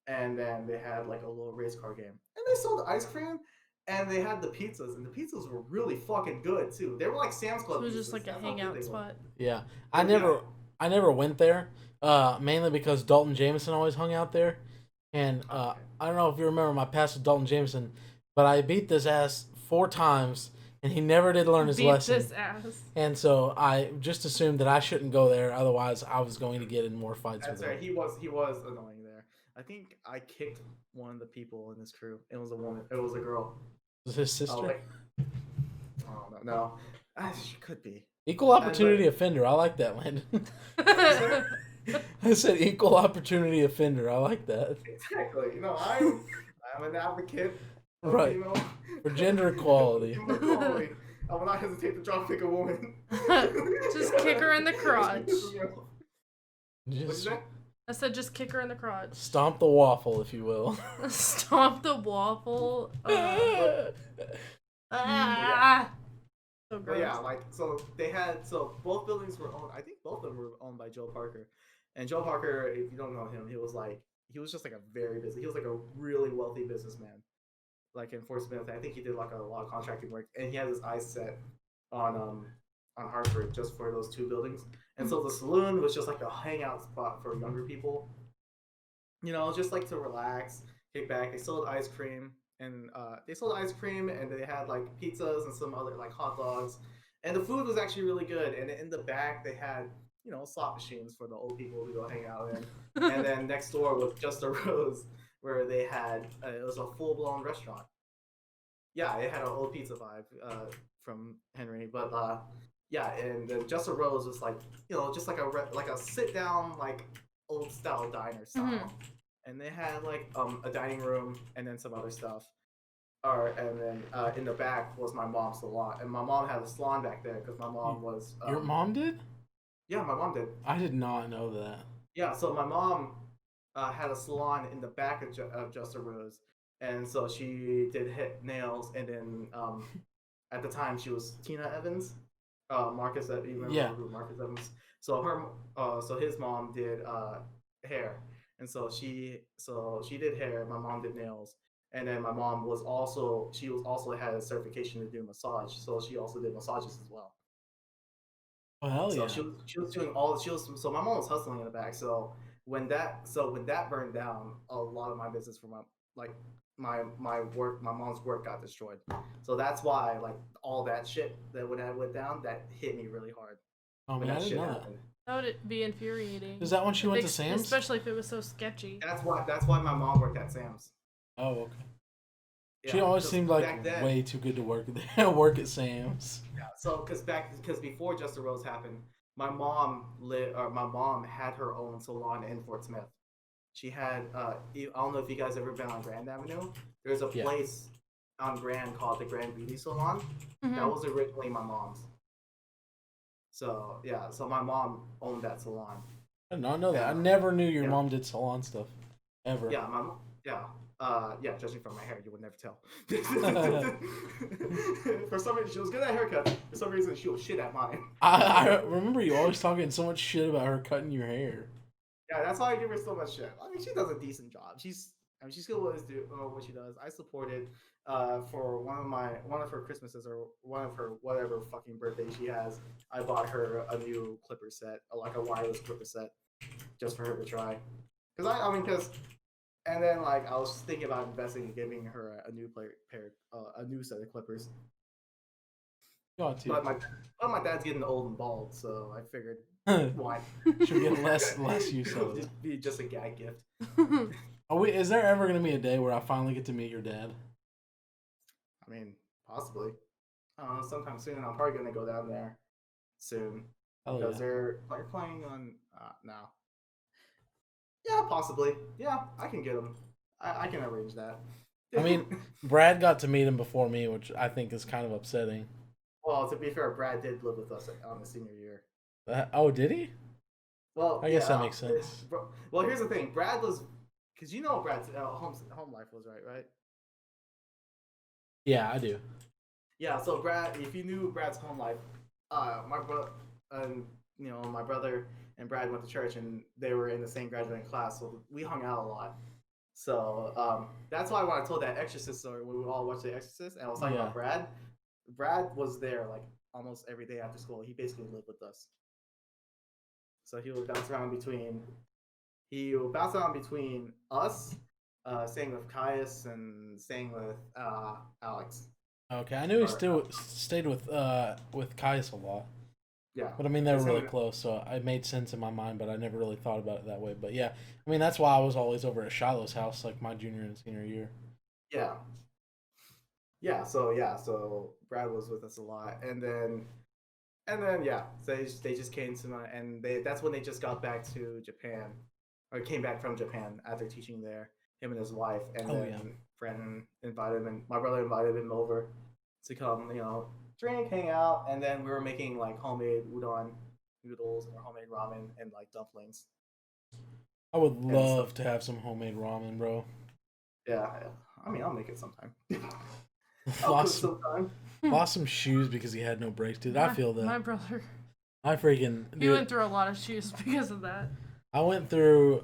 and then they had like a little race car game. And they sold ice cream, and they had the pizzas, and the pizzas were really fucking good too. They were like Sam's So Club it was pizzas. just like a That's how good hangout they were. spot. Yeah. Oh, yeah. I never went there. Mainly because Dalton Jameson always hung out there. And Okay. I don't know if you remember my past with Dalton Jameson, but I beat this ass 4 times and he never did learn his Beat lesson. this ass. And so I just assumed that I shouldn't go there, otherwise I was going to get in more fights That's with right. him. He was annoying there. I think I kicked one of the people in this crew. It was a woman. It was a girl. Was his sister? Oh, like, oh no. She could be. Equal opportunity offender. I like that, Landon. I said equal opportunity offender. I like that. Exactly. I'm an advocate. Of, Right. For gender equality. gender equality. I will not hesitate to drop kick a woman. Just kick her in the crotch. What'd you Just say? I said just kick her in the crotch. stomp the waffle, if you will. Stomp the waffle. So But gross. yeah, like so they had both buildings were owned. I think both of them were owned by Joe Parker. And Joe Parker, if you don't know him, he was just like a very busy. He was like a really wealthy businessman, like in Fort Smith. I think he did like a lot of contracting work, and he had his eyes set on Hartford just for those two buildings. And so the saloon was just like a hangout spot for younger people, just like to relax, kick back. They sold ice cream, and they had like pizzas and some other like hot dogs, and the food was actually really good. And in the back they had slot machines for the old people to go hang out in. And then next door was Just a Rose, where they had it was a full blown restaurant. Yeah, it had an old pizza vibe from Henry, but yeah, and then Just a Rose was like just like a sit down like old style diner style, and they had like a dining room and then some other stuff. And then in the back was my mom's salon, and my mom had a salon back there because my mom was. Your mom did? Yeah, my mom did. I did not know that. Yeah, so my mom had a salon in the back of Just a Rose, and so she did hit nails, and then at the time she was Tina Evans, Marcus. You remember who Marcus Evans? So his mom did hair, and so she did hair. My mom did nails, and then my mom was also had a certification to do massage, so she also did massages as well. Oh hell So yeah! she was doing all so my mom was hustling in the back. So when that burned down, a lot of my business for my work, my mom's work got destroyed. So that's why like all that shit that when that went down, that hit me really hard. Oh when man, I that didn't shit know happened. That would be infuriating. Is that when she went to Sam's? Especially if it was so sketchy. That's why my mom worked at Sam's. Oh okay. Yeah, She always 'cause seemed like then, way too good to work there. Work at Sam's. Yeah, so because before Just a Rose happened, my mom had her own salon in Fort Smith. She had I don't know if you guys ever been on Grand Avenue. There's a place on Grand called the Grand Beauty Salon. That was originally my mom's. So yeah, so my mom owned that salon. I did not know that. I never knew your mom did salon stuff. Ever. Yeah, judging from my hair, you would never tell. For some reason, she was good at haircuts. For some reason, she was shit at mine. I remember you always talking so much shit about her cutting your hair. Yeah, that's why I give her so much shit. I mean, she does a decent job. She's good at what she does. I supported for one of her Christmases or one of her whatever fucking birthday she has. I bought her a new clipper set, like a wireless clipper set, just for her to try. And then like I was thinking about investing in giving her a new a new set of clippers. Got to. But my dad's getting old and bald, so I figured why should get less use of it. Just be just a gag gift. Is there ever gonna be a day where I finally get to meet your dad? I mean, possibly. Sometime soon. I'm probably gonna go down there soon because they're playing on now. Yeah, possibly. Yeah, I can get them. I can arrange that. I mean, Brad got to meet him before me, which I think is kind of upsetting. Well, to be fair, Brad did live with us on the senior year. Oh, did he? Well, I guess that makes sense. Well, here's the thing. Brad because you know what Brad's home life was, right? Yeah, I do. Yeah. So Brad, if you knew Brad's home life, my brother and my brother and Brad went to church, and they were in the same graduating class, so we hung out a lot. So that's why when I told that Exorcist story, when we all watched The Exorcist, and I was talking about Brad was there like almost every day after school. He basically lived with us. So he would bounce around between us, staying with Caius and staying with Alex. Okay, I knew he still stayed with Caius a lot. Yeah. But I mean, they're really close, so it made sense in my mind, but I never really thought about it that way. But yeah, I mean, that's why I was always over at Shiloh's house, like my junior and senior year. Yeah. So Brad was with us a lot, and then yeah, so they just came to my, and that's when they just got back to Japan, or came back from Japan after teaching there. Him and his wife, and Brandon invited him, and my brother invited him over to come, drink, hang out, and then we were making like homemade udon noodles or homemade ramen and like dumplings. I would love to have some homemade ramen, bro. Yeah, I mean, I'll make it sometime. Lost some shoes because he had no brakes, dude. I feel that. My brother. He went through a lot of shoes because of that. I went through.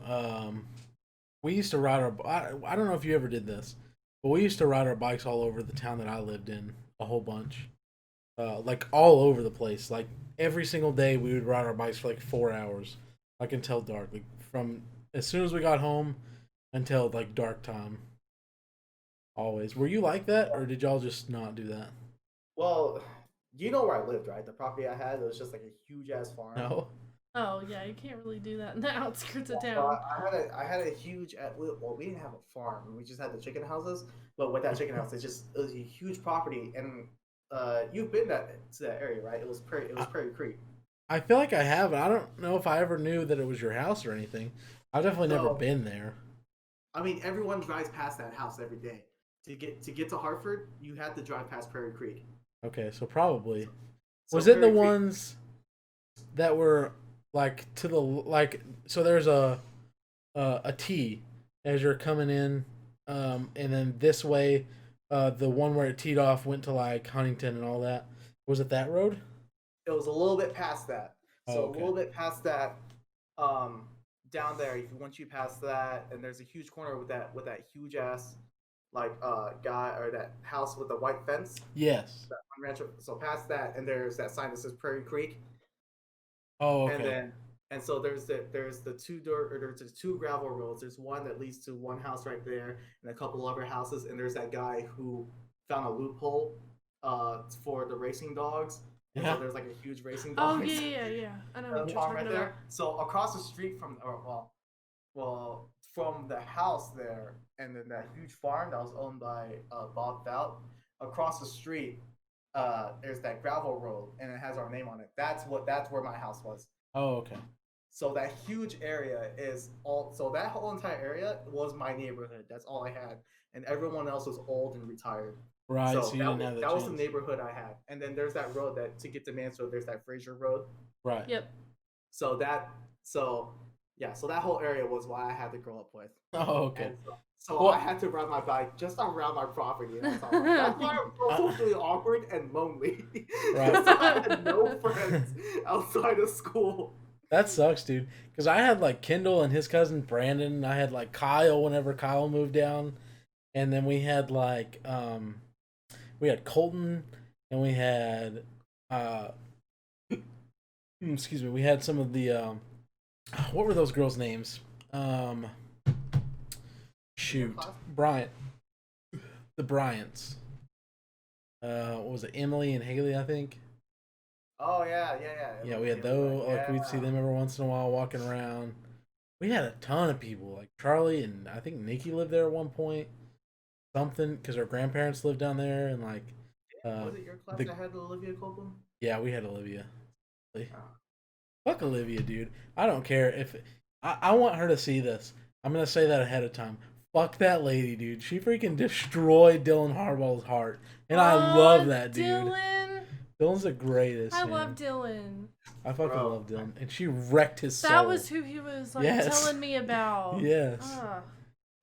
We used to ride I don't know if you ever did this, but we used to ride our bikes all over the town that I lived in, a whole bunch, like all over the place. Like every single day, we would ride our bikes for like 4 hours, like until dark. Like from as soon as we got home until like dark time. Always. Were you like that, or did y'all just not do that? Well, you know where I lived, right? The property I had, it was just like a huge ass farm. No. Oh yeah, you can't really do that in the outskirts of town. Well, I had a huge. Well, we didn't have a farm. We just had the chicken houses. But with that chicken house, it was a huge property, and you've been to that area, right? It was Prairie Creek. I feel like I have. I don't know if I ever knew that it was your house or anything. I've definitely never been there. I mean, everyone drives past that house every day. To get to Hartford, you had to drive past Prairie Creek. Okay, so probably. So was it the Prairie Creek, ones that were like to the like? So there's a T as you're coming in, and then this way, the one where it teed off went to like Huntington and all that. Was it that road? It was a little bit past that. So okay. A little bit past that, down there. Once you pass that, and there's a huge corner with that huge ass like guy, or that house with the white fence. Yes. That one ranch. So past that, and there's that sign that says Prairie Creek. Oh, okay. And so there's the two gravel roads. There's one that leads to one house right there, and a couple other houses. And there's that guy who found a loophole, for the racing dogs. And so there's like a huge racing dogs. Oh yeah. I know what you're talking right about. there. So across the street from, from the house there, and then that huge farm that was owned by Bob Fout, across the street, there's that gravel road, and it has our name on it. That's where my house was. Oh, okay. So that huge area so that whole entire area was my neighborhood. That's all I had, and everyone else was old and retired. Right. So you didn't have that was the neighborhood I had, and then there's that road that to get to Mansfield. There's that Fraser Road. Right. Yep. So that whole area was what I had to grow up with. Oh, okay. So I had to ride my bike just around my property. That's why it was really awkward and lonely. Right. I had no friends outside of school. That sucks, dude. Because I had like Kendall and his cousin Brandon. And I had like Kyle whenever Kyle moved down, and then we had like we had Colton, and we had excuse me, we had some of the what were those girls' names? Shoot, Bryant, the Bryants. What was it? Emily and Haley, I think. Oh yeah. Yeah, we had those. Like we'd see them every once in a while walking around. We had a ton of people. Like Charlie and I think Nikki lived there at one point. Something because our grandparents lived down there, and like. Was it your class that had Olivia Copeland? Yeah, we had Olivia. Fuck Olivia, dude. I don't care if I want her to see this. I'm gonna say that ahead of time. Fuck that lady, dude. She freaking destroyed Dylan Harbaugh's heart, and I love that dude. Dylan's the greatest. I love Dylan. I fucking love Dylan, and she wrecked his soul. That was who he was like telling me about. Yes.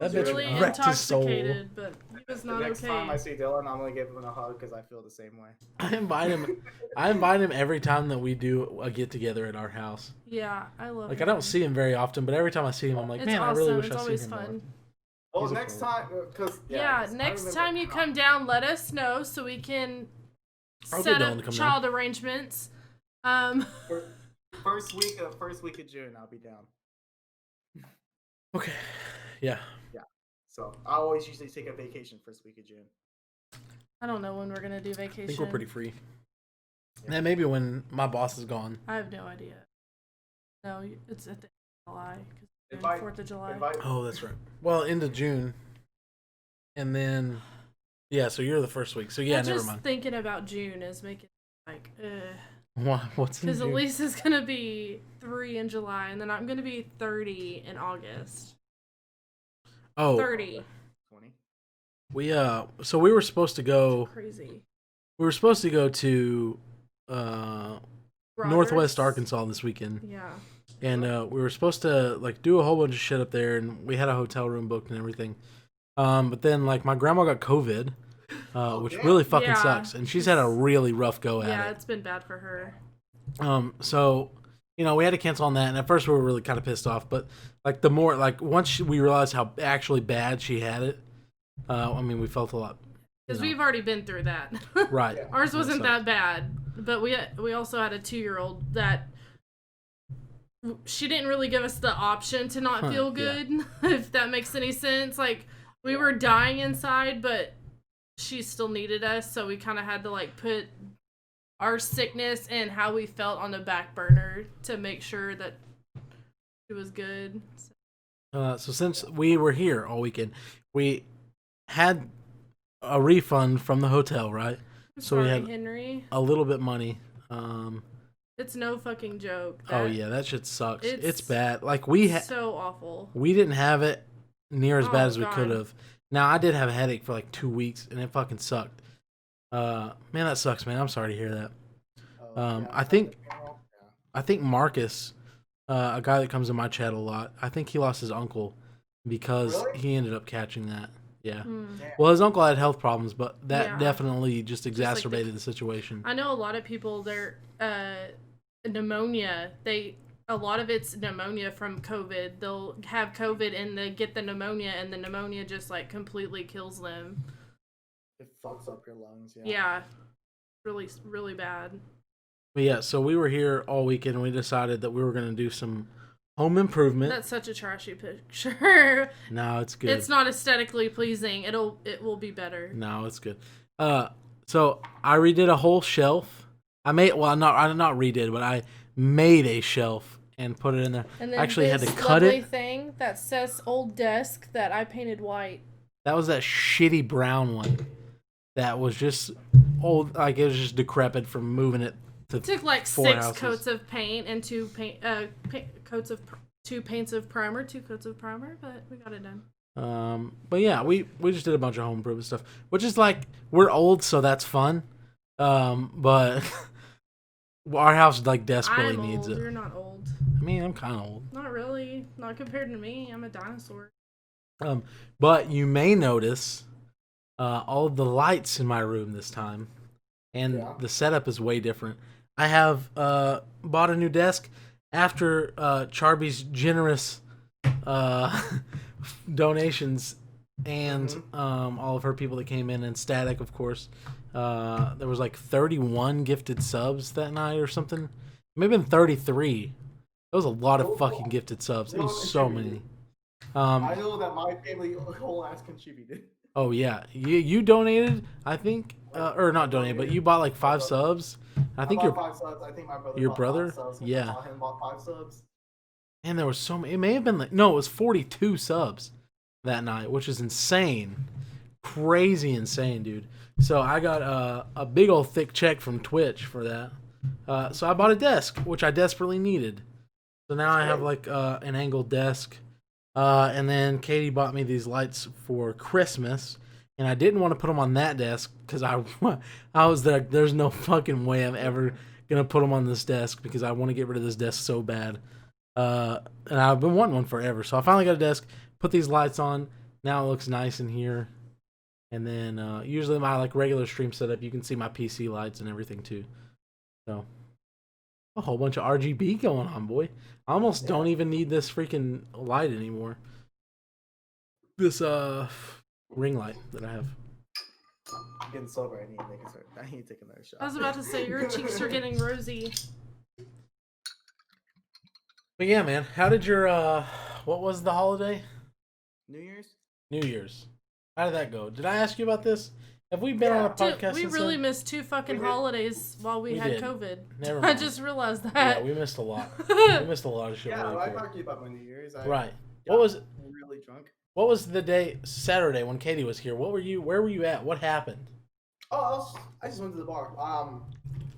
That He was bitch really wrecked his soul. intoxicated, but he was The not next time I okay. see Dylan, I'm gonna give him a hug because I feel the same way. I invite him. I invite him every time that we do a get together at our house. Yeah, I love Like him. I don't see him very often, but every time I see him, I'm like, It's man, I awesome. really wish It's I seen always him fun. more. Well, He's a next troll. time, because Yeah, 'cause I next remember- time you come down, let us know so we can I'll set get Dylan up to come child arrangements. Um, first week of June, I'll be down. Okay. Yeah. So I always usually take a vacation first week of June. I don't know when we're gonna do I vacation. think we're pretty free. And maybe when my boss is gone. I have no idea. No, it's at the end of July. 'Cause it's Invite- 4th of July. Oh, that's right. Well, into June. And then, yeah, so you're the first week. So, yeah, I'm never just mind. thinking about June is making like, What's in because June? Elise is gonna be 3 in July, and then I'm gonna be 30 in August. Oh, 30. 20. so we were supposed to go, Crazy. we were supposed to go to Northwest Roberts? Arkansas this weekend. Yeah. And we were supposed to like do a whole bunch of shit up there, and we had a hotel room booked and everything. But then like my grandma got COVID, which damn. really fucking Yeah. sucks, and she's had a really rough go Yeah, at it's been bad for her. it. So we had to cancel on that, and at first we were really kind of pissed off, but like the more like once we realized how actually bad she had it, I mean we felt a lot. Because we've already been through that. Right. Ours wasn't sucked. that bad, but we also had a 2-year-old that she didn't really give us the option to not feel yeah. good, if that makes any sense. Like, we were dying inside, but she still needed us, so we kind of had to like put our sickness and how we felt on the back burner to make sure that it was good. So since we were here all weekend, we had a refund from the hotel, right? So Sorry, we had Henry. a little bit money. It's no fucking joke. Oh yeah, that shit sucks. It's it's bad. Like we so awful. we didn't have it near as bad Oh, as we God. could have. Now I did have a headache for like 2 weeks, and it fucking sucked. Man, that sucks, man. I'm sorry to hear that. I think Marcus, a guy that comes in my chat a lot, I think he lost his uncle because Really? he ended up catching that. Yeah. Mm. Well, his uncle had health problems, but that Yeah. definitely just like exacerbated the situation. I know a lot of people, their pneumonia, a lot of it's pneumonia from COVID. They'll have COVID and they get the pneumonia, and the pneumonia just like completely kills them. It fucks up your lungs. Yeah. Yeah, really, really bad. But yeah, so we were here all weekend, and we decided that we were going to do some home improvement. That's such a trashy picture. No, it's good. It's not aesthetically pleasing. It will be better. No, it's good. So I redid a whole shelf. I did not redid, but I made a shelf and put it in there. And then I actually had this to cut lovely it. thing that says old desk that I painted white. That was that shitty brown one. That was just old, like it was just decrepit from moving it to It took like 4 six houses. coats of paint and two paints of primer, 2 coats of primer, but we got it done. But yeah, we just did a bunch of home improvement stuff, which is like we're old, so that's fun. But our house like desperately I'm needs old. it. You're not old. I mean, I'm kind of old. Not really. Not compared to me. I'm a dinosaur. But you may notice all of the lights in my room this time, and Yeah. the setup is way different. I have bought a new desk after Charby's generous donations and all of her people that came in, and Static, of course. There was like 31 gifted subs that night or something. Maybe 33. That was a lot of fucking gifted subs. It was so many. I know that my family whole ass contributed. Oh yeah, you donated, I think, or not donated, but you bought like 5 subs. I think bought 5 subs. I think my brother. your bought brother? 5 subs. Yeah. I saw him bought 5 subs. and there was so many. It may have been like no, it was 42 subs that night, which is insane, crazy insane, dude. So I got a big old thick check from Twitch for that. So I bought a desk, which I desperately needed. So now I have like an angled desk. And then Katie bought me these lights for Christmas, and I didn't want to put them on that desk because I was there. There's no fucking way I'm ever gonna put them on this desk because I want to get rid of this desk so bad. And I've been wanting one forever, so I finally got a desk. Put these lights on. Now it looks nice in here. And then usually my like regular stream setup, you can see my PC lights and everything too. So a whole bunch of RGB going on, boy. I almost don't even need this freaking light anymore. This ring light that I have. I'm getting sober. I need to take another shot. I was about to say your cheeks are getting rosy. But yeah, man, how did your what was the holiday? New Year's. New Year's. How did that go? Did I ask you about this? Have we been on a podcast? Dude, we really missed 2 fucking holidays while we had did. COVID. Never I mind. just realized that. Yeah, we missed a lot. We missed a lot of shit. Yeah, really I cool. talked to you about my New Year's. Right. Got What was really drunk? What was the day Saturday when Katie was here? What were you? Where were you at? What happened? Oh, I just went to the bar.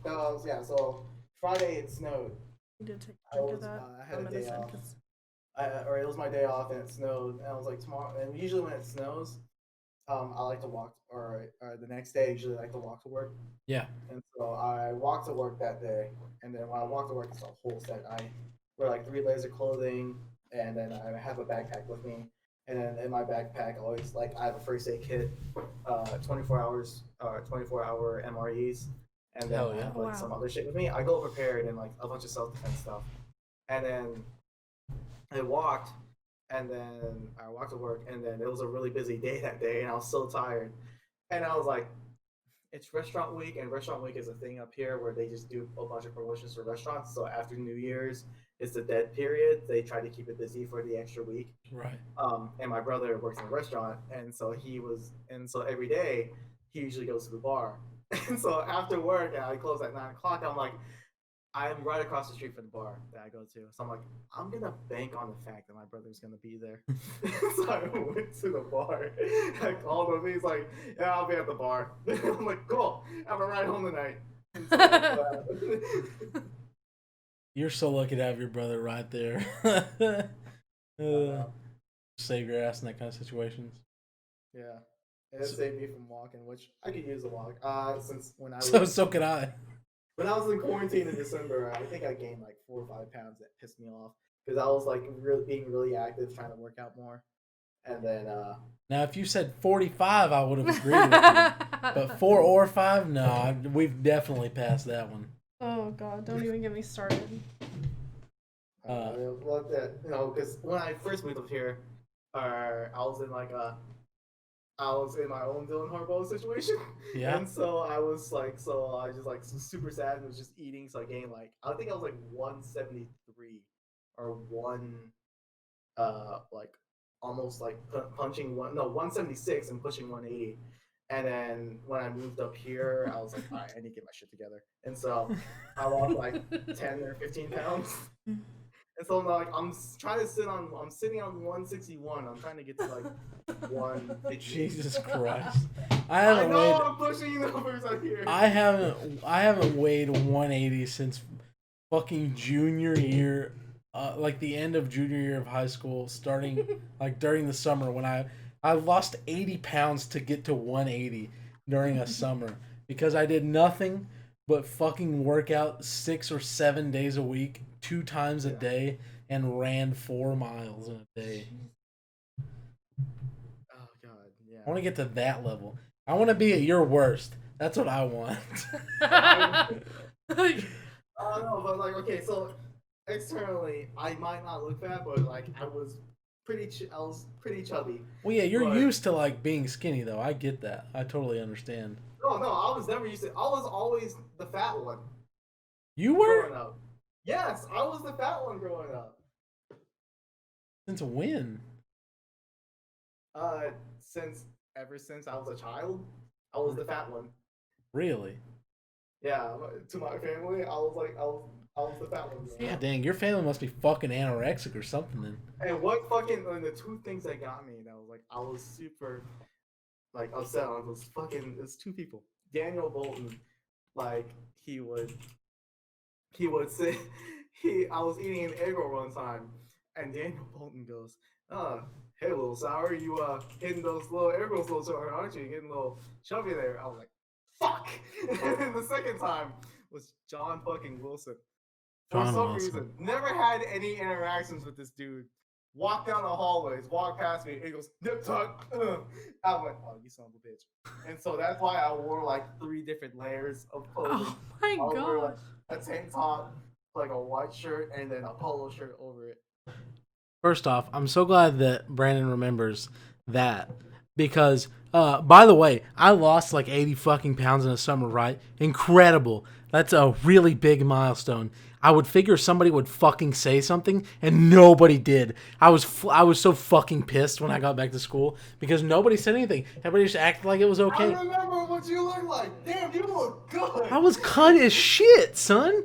So Friday it snowed. You did take a drink of that. I had a day off. Or it was my day off and it snowed. And I was like, tomorrow. And usually when it snows, I like to walk, or the next day I usually like to walk to work. Yeah. And so I walked to work that day, and then when I walked to work, it's a whole set. I wear like 3 layers of clothing, and then I have a backpack with me. And then in my backpack, always like I have a first aid kit, 24 hour MREs, and then I have like some other shit with me. I go prepared and like a bunch of self-defense stuff, and then I walked. And then I walked to work, and then it was a really busy day that day, and I was so tired. And I was like, it's restaurant week, and restaurant week is a thing up here where they just do a bunch of promotions for restaurants. So after New Year's, it's the dead period. They try to keep it busy for the extra week. Right. And my brother works in a restaurant, and so every day he usually goes to the bar. And so after work, and I close at 9 o'clock, I'm like, I'm right across the street from the bar that I go to. So I'm like, I'm going to bank on the fact that my brother's going to be there. So I went to the bar. I called him. He's like, yeah, I'll be at the bar. I'm like, cool. Have a ride home tonight. You're so lucky to have your brother right there. Save your ass in that kind of situations. Yeah. It saved me from walking, which I could use a walk. Since when I was... So could I. When I was in quarantine in December, I think I gained like 4 or 5 pounds. That pissed me off because I was like being really active, trying to work out more. And then now, if you said 45, I would have agreed with you. But 4 or 5, no, we've definitely passed that one. Oh God! Don't even get me started. Because when I first moved up here, I was in my own Dylan Harbaugh situation. Yeah. And so I was like, super sad and was just eating. So I gained I think I was like 173 or 176 and pushing 180. And then when I moved up here, I was like, all right, I need to get my shit together. And so I lost like 10 or 15 pounds. And so I'm sitting on 161. I'm trying to get to like 150. Jesus Christ. I'm pushing numbers out here. I haven't weighed 180 since fucking junior year, like the end of junior year of high school, starting like during the summer when I lost 80 pounds to get to 180 during a summer because I did nothing but fucking work out 6 or 7 days a week, 2 times a day, and ran 4 miles in a day. Oh God, yeah. I want to get to that level. I want to be at your worst. That's what I want. I don't know, but like, okay, so externally, I might not look fat, but like, I was pretty chubby. Well, yeah, you're used to like being skinny, though. I get that. I totally understand. No, I was never used to. I was always the fat one. You were? Growing up. Yes, I was the fat one growing up. Since when? Ever since I was a child, I was the fat one. Really? Yeah, to my family, I was the fat one. Yeah, dang, your family must be fucking anorexic or something then. And the 2 things that got me, that was like, I was super like upset on was it's 2 people. Daniel Bolton, like he would say I was eating an egg roll one time, and Daniel Bolton goes, hey little sour, you hitting those little egg rolls a little too hard, aren't you? Getting a little chubby there. I was like, fuck. And then the second time was John fucking Wilson. For some reason, never had any interactions with this dude. walk down the hallways, walk past me, and he goes, nip tuck. I went, oh, you son of a bitch. And so that's why I wore like 3 different layers of clothing. Oh my I would wear like gosh. a tank top, like a white shirt, and then a polo shirt over it. First off, I'm so glad that Brandon remembers that because, by the way, I lost like 80 fucking pounds in a summer, right? Incredible. That's a really big milestone. I would figure somebody would fucking say something, and nobody did. I was so fucking pissed when I got back to school because nobody said anything. Everybody just acted like it was I okay. remember what you look like. Damn, you look good. I was cut as shit, son.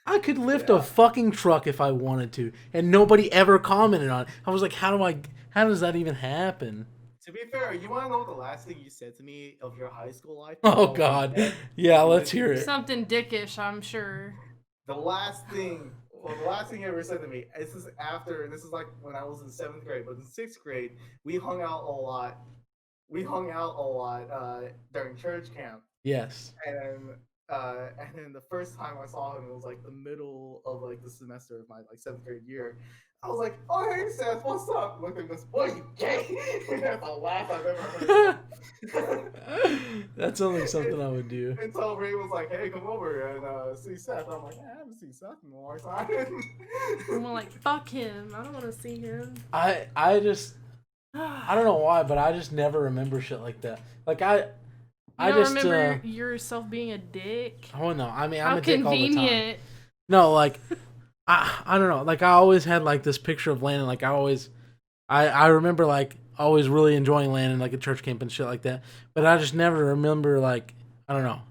I could lift Yeah. a fucking truck if I wanted to, and nobody ever commented on it. I was like, how does that even happen? To be fair, you want to know what the last thing you said to me of your high school life? Oh God, yeah, let's hear it. Something dickish, I'm sure. The last thing you ever said to me, this is like when I was in 7th grade, but in 6th grade, we hung out a lot. During church camp. Yes. And then the first time I saw him, it was like the middle of like the semester of my like 7th grade year. I was like, "Oh hey Seth, what's up?" Look at this, boy, you gay? That's the laugh I've ever heard. That's only something I would do. Until Ray was like, "Hey, come over and see Seth." I'm like, "I haven't seen Seth in a long time." And we're like, fuck him. I don't want to see him. I don't know why, but I just never remember shit like that. Like I don't just remember yourself being a dick. Oh no, I mean I'm How a dick all the time. convenient. No, like I don't know. Like I always had like this picture of Landon. Like I remember like always really enjoying Landon like at church camp and shit like that. But I just never remember like I don't know.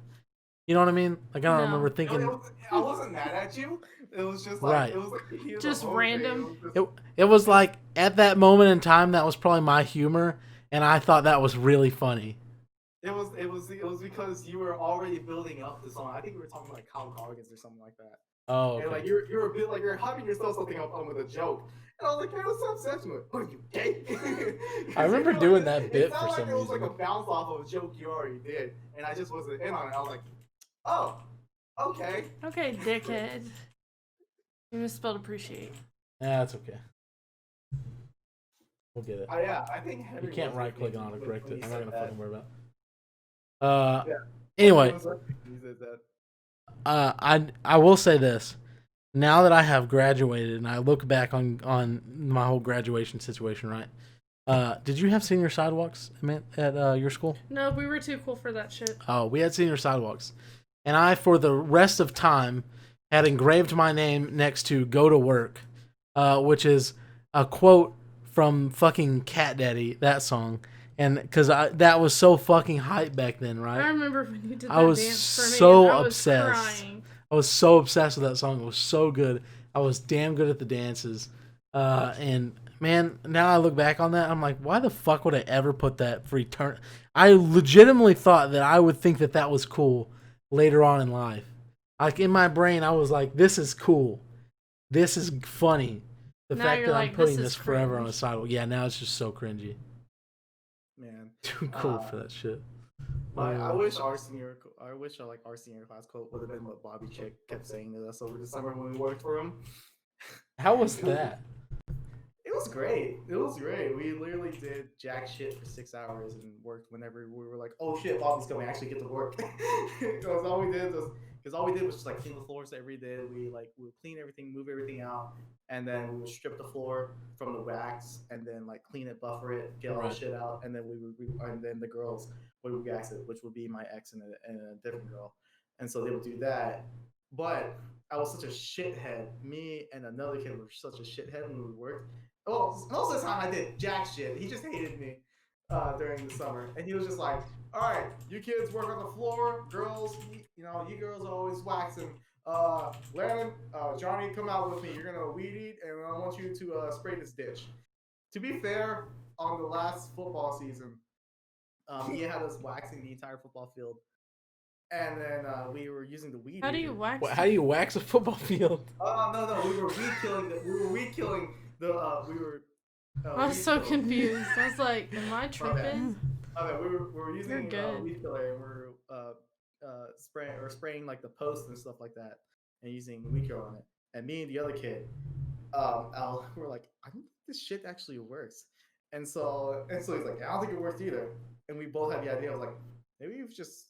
You know what I mean? Like I don't No. remember thinking. I wasn't mad at you. It was just like Right. it was like he was Just a homie. random. It was like at that moment in time that was probably my humor, and I thought that was really funny. It was because you were already building up the song. I think we were talking like Kyle Cargans or something like that. Oh, And like okay. you're a bit like you're hyping yourself something up with a joke. And I was like, man, what's up, Seth? Like, what are you gay? I remember doing that bit It for felt like some it was reason. like a bounce off of a joke you already did, and I just wasn't in on it. I was like, oh, okay. Okay, dickhead. You misspelled appreciate. Yeah, that's okay. We'll get it. Yeah, I think Henry You can't was right click with on me autocorrect when it. he I'm not said gonna that. fucking worry about it. Yeah. Anyway, He was with me when he said that. I will say this. Now that I have graduated and I look back on my whole graduation situation, right? Did you have senior sidewalks at your school? No, we were too cool for that shit. Oh, we had senior sidewalks. And I, for the rest of time, had engraved my name next to "Go to Work," which is a quote from fucking Cat Daddy, that song. And because that was so fucking hype back then, I right? remember when you did that I was dance for me. so and I was obsessed. crying. I was so obsessed with that song. It was so good. I was damn good at the dances. And man, now I look back on that, I'm like, why the fuck would I ever put that for eternity? I legitimately thought that I would think that that was cool later on in life. Like in my brain, I was like, this is cool. This is funny. The Now fact you're that like, I'm putting this this is forever on cringe. a sidewalk. Yeah, now it's just so cringy. Man, Too cool for that shit. I wish our senior class quote would have been what Bobby Chick kept saying to us over the summer when we worked for him. How was that? It was great. It was great. We literally did jack shit for 6 hours and worked whenever we were like, "Oh shit, Bobby's coming. Actually, get to work." Because all we did was just like clean the floors every day. We would clean everything, move everything out, and then we would strip the floor from the wax and then like clean it, buffer it, get all the shit out, and then and then the girls would wax it, which would be my ex and a different girl, and so they would do that. But I was such a shithead. Me and another kid were such a shithead when we worked. Well, most of the time I did jack shit. He just hated me during the summer, and he was just like, "All right, you kids work on the floor. Girls, you girls are always waxing. Landon, Johnny, come out with me. You're gonna weed eat, and I want you to spray this ditch." To be fair, on the last football season, he had us waxing the entire football field, and then we were using the weed. How do you wax? How do you wax a football field? No, we were weed killing. We were weed killing the. We were. I was weed so killing. confused. I was like, am I tripping? Okay, we were using good. weed killer, and we were spraying like the posts and stuff like that, and using weed killer on it. And me and the other kid, Al, were like, I don't think this shit actually works. And so he's like, yeah, I don't think it works either. And we both had the idea. I was like, maybe you've just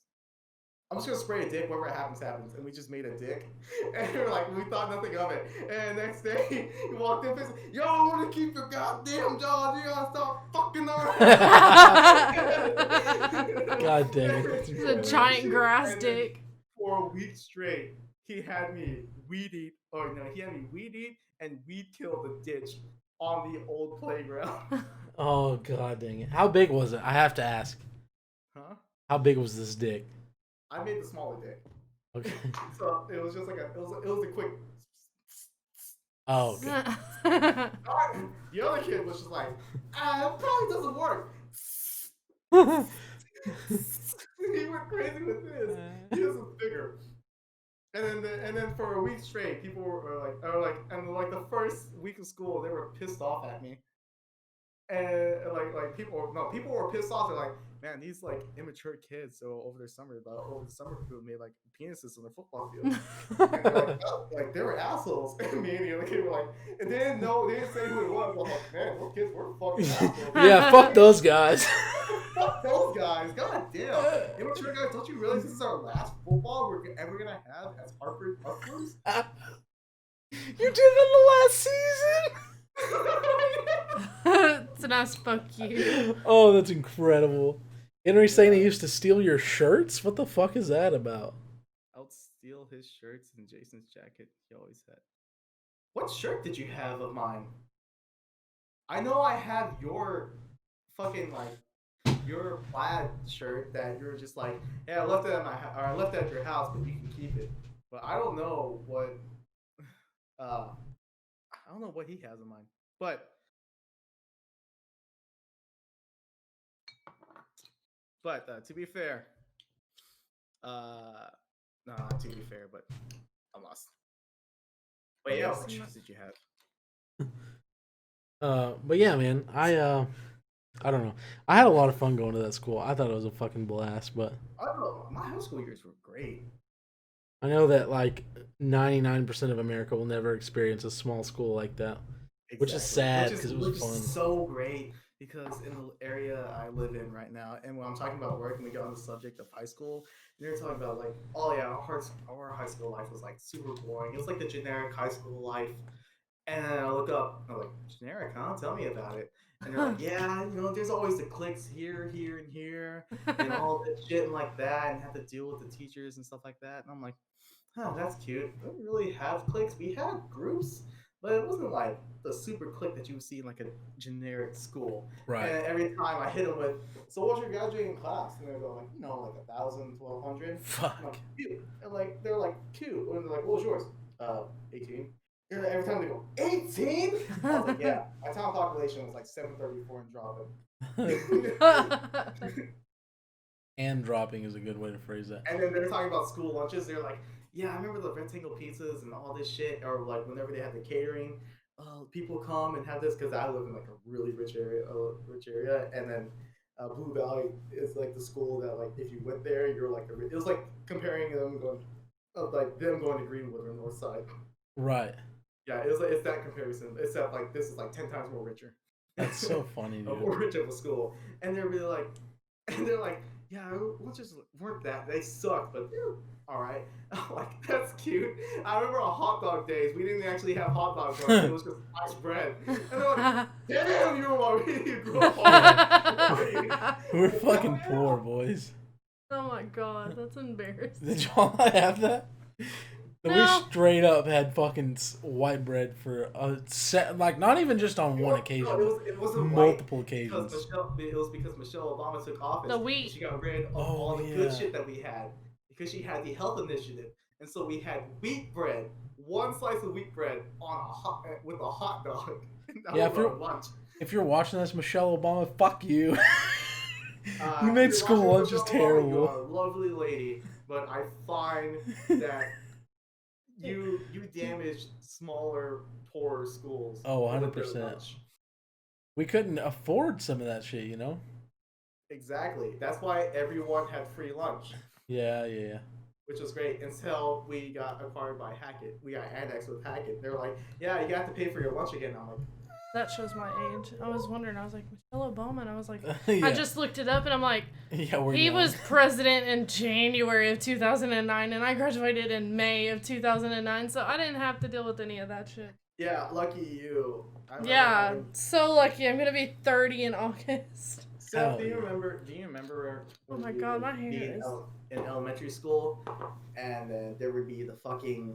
I'm just gonna spray a dick. Whatever happens, happens. And we just made a dick, and we were like, we thought nothing of it. And the next day, he walked in, and said, "Yo, I want to keep your goddamn job. You gotta stop fucking around." God damn it! It's a giant grass dick. For a week straight, he had me weed eat, and weed kill the ditch on the old playground. Oh god dang it! How big was it? I have to ask. Huh? How big was this dick? I made the smaller dick. Okay. So it was just like it was a quick. Oh. Okay. The other kid was just like, it probably doesn't work. He went crazy with this. His was bigger. And then for a week straight, people were like, and like the first week of school, they were pissed off at me. And like people were pissed off. They're like, man, these like immature kids. So over the summer field made like penises on the football field. And they're like, oh, like they were assholes. And me and the other kid were like, and they didn't say who it was. I was like, man, those kids were fucking assholes. Yeah, fuck those guys. Fuck those guys. God damn. Immature guys, don't you realize this is our last football we're ever gonna have as Hartford Huskers? You did it in the last season. It's a nice fuck you. Oh, that's incredible. Henry's saying he used to steal your shirts? What the fuck is that about? I would steal his shirts and Jason's jacket he always had. What shirt did you have of mine? I know I have your fucking your plaid shirt that you're just like, hey, I left it at I left it at your house, but you can keep it. But I don't know what I don't know what he has in mind. But to be fair, no, not to be fair, but I'm lost. But yeah, what shoes did you have? But yeah, man, I don't know. I had a lot of fun going to that school. I thought it was a fucking blast, but I don't know. My high school years were great. I know that like 99% of America will never experience a small school like that, which is sad because it was fun. So great because in the area I live in right now, and when I'm talking about work and we get on the subject of high school, they're talking about like, oh yeah, our high school life was like super boring. It was like the generic high school life. And then I look up, I'm like, generic, huh? Tell me about it. And they're like, yeah, there's always the cliques here, and here, and all this shit and like that, and have to deal with the teachers and stuff like that. And I'm like, huh, that's cute. We didn't really have cliques. We had groups, but it wasn't like the super clique that you would see in like a generic school. Right. And every time I hit them with, so what's your graduating class? And they're going like, like 1,000, 1,200. Fuck. I'm like, cute. And like, they're like, cute. And they're like, what was yours? 18. And every time they go, 18? I was like, yeah. My town population was like 734 and dropping. And dropping is a good way to phrase that. And then they're talking about school lunches. They're like, yeah, I remember the rectangle pizzas and all this shit. Or like whenever they have the catering, people come and have this because I live in like a really rich area. And then Blue Valley is like the school that like if you went there, you're like it was like comparing them going to Greenwood or North Side. Right. Yeah, it's that comparison. Except like this is like 10 times more richer. That's so funny, dude. More rich of a school, and they're like, yeah, lunches weren't that. They sucked, but they're all right. I'm like, that's cute. I remember on hot dog days, we didn't actually have hot dogs. It was just sliced bread. And they're like, damn, you grew up hard. We're fucking poor, boys. Oh my god, that's embarrassing. Did y'all not have that? No. We straight up had fucking white bread for a set, like not even just on one occasion. No, it wasn't multiple occasions. It was because Michelle Obama took office. The wheat. She got rid of all the good shit that we had because she had the health initiative, and so we had wheat bread, one slice of wheat bread with a hot dog. Yeah, if you're watching this, Michelle Obama, fuck you. You made school lunches terrible. You're a lovely lady, but I find that you damaged smaller, poorer schools. Oh, 100%. We couldn't afford some of that shit, Exactly. That's why everyone had free lunch. Yeah. Which was great until we got acquired by Hackett. We got annexed with Hackett. They were like, yeah, you have to pay for your lunch again. I'm like, That shows my age. I was wondering. I was like, Michelle Obama. And I was like, Yeah. I just looked it up and I'm like, Yeah, we're he young. was president in January of 2009 and I graduated in May of 2009. So I didn't have to deal with any of that shit. Yeah, lucky you. I remember Yeah, having- so lucky. I'm going to be 30 in August. Seth, do yeah. you remember? Oh when my we God, would my hair be is- in elementary school, and then there would be the fucking.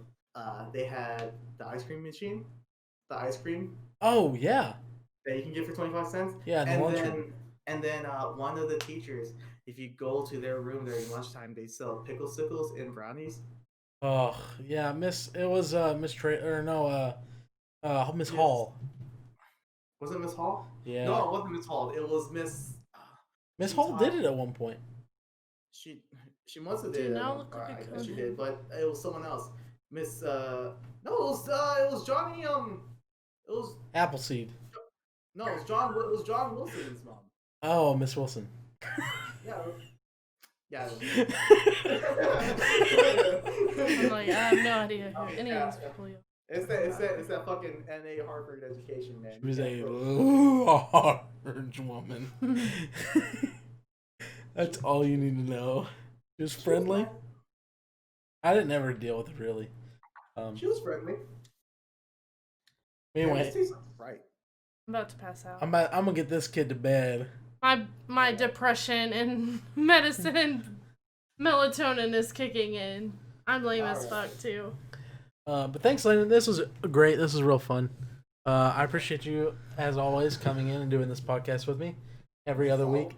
They had the ice cream machine, the ice cream Oh yeah. that you can get for 25 cents. Yeah, in the and lunchroom. then one of the teachers, if you go to their room during lunchtime, they sell pickle sickles and brownies. Oh yeah, Miss. It was Miss Miss Yes. Hall. Was it Miss Hall? Yeah. No, it wasn't Miss Hall. It was Miss. Miss she Hall taught- did it at one point. She must have Do did. now it. look like I a guess she conehead. did, but it was someone else. Miss. No, it was Johnny. It was Appleseed. no, it was John. It was John Wilson's mom. Oh, Miss Wilson. Yeah. Yeah. I'm like, I have no idea who any of these people are. It's that fucking NA Harvard education, man. She was You a can't put- large woman. That's all you need to know. She was friendly. I didn't ever deal with it really. She was friendly. Anyway, Right. I'm about to pass out. I'm gonna get this kid to bed. My depression and medicine and melatonin is kicking in. I'm lame as fuck too. But thanks, Landon. This was great. This was real fun. I appreciate you as always coming in and doing this podcast with me every other week.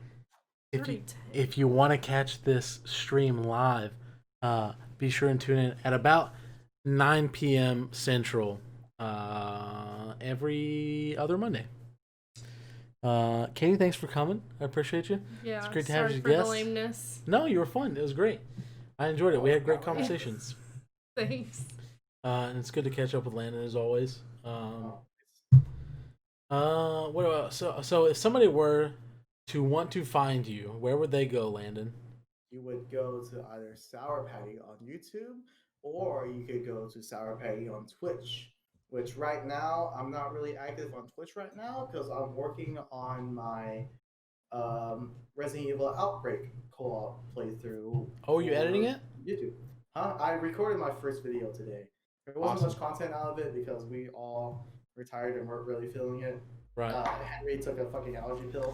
If you want to catch this stream live, be sure and tune in at about 9 p.m. Central every other Monday. Katie, thanks for coming. I appreciate you. Yeah, It's great to have sorry you as a for the guest. lameness. No, you were fun. It was great. I enjoyed it. We had great conversations. Thanks. And it's good to catch up with Landon as always. What about so if somebody were to want to find you, where would they go, Landon? You would go to either Sour Patty on YouTube, or you could go to Sour Patty on Twitch. Which right now I'm not really active on Twitch right now because I'm working on my Resident Evil Outbreak co-op playthrough. Oh, are you for editing it? YouTube. I recorded my first video today. There wasn't Awesome. much content out of it because we all retired and weren't really feeling it. Right. Henry took a fucking allergy pill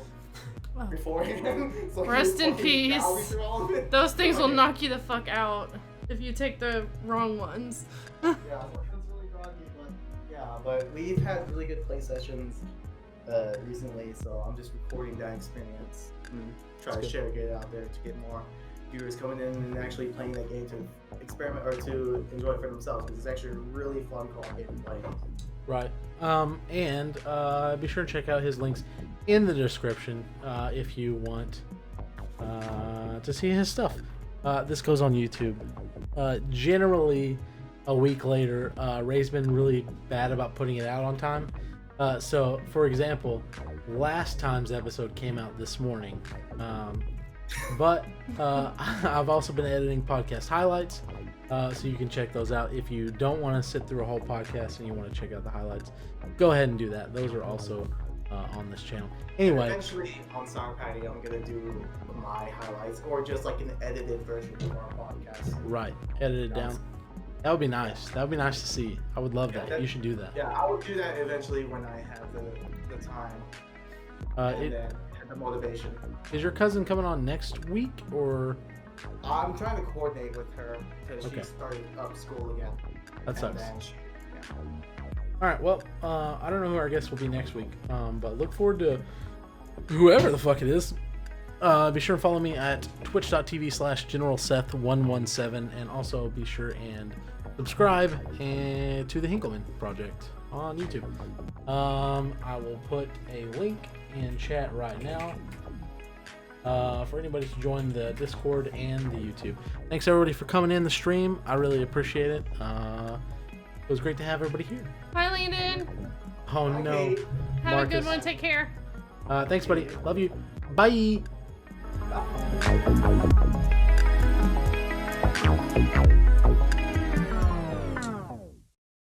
Oh. beforehand. So he Rest was in fucking peace. battling through all of it. Those things will knock you the fuck out if you take the wrong ones. Yeah, so it was really groggy, but yeah, but we've had really good play sessions recently, so I'm just recording that experience and try to share it out there to get more viewers coming in and actually playing that game to experiment or to enjoy it for themselves because it's actually a really fun co-op game to play. Right. And be sure to check out his links in the description if you want to see his stuff. This goes on YouTube. Generally, a week later, Ray's been really bad about putting it out on time. So, for example, last time's episode came out this morning. But I've also been editing podcast highlights, so you can check those out. If you don't want to sit through a whole podcast and you want to check out the highlights, go ahead and do that. Those are also on this channel. Anyway, Eventually on Sour Patty, I'm gonna do my highlights or just like an edited version of our podcast. right, edit it down. That would be nice. That would be nice to see. I would love that. You should do that. Yeah, I will do that eventually when I have the time and then the motivation. Is your cousin coming on next week or? I'm trying to coordinate with her because Okay. she started up school again. That And sucks. then All right. Well, I don't know who our guest will be next week, but look forward to whoever the fuck it is. Be sure to follow me at twitch.tv/GeneralSeth117, and also be sure and subscribe to the Hinklemen Project on YouTube. I will put a link in chat right now for anybody to join the Discord and the YouTube. Thanks everybody for coming in the stream. I really appreciate it. It was great to have everybody here. Bye, Landon. Oh no. Okay. Have a good Marcus. one. Take care. Thanks, buddy. Love you. Bye. Bye.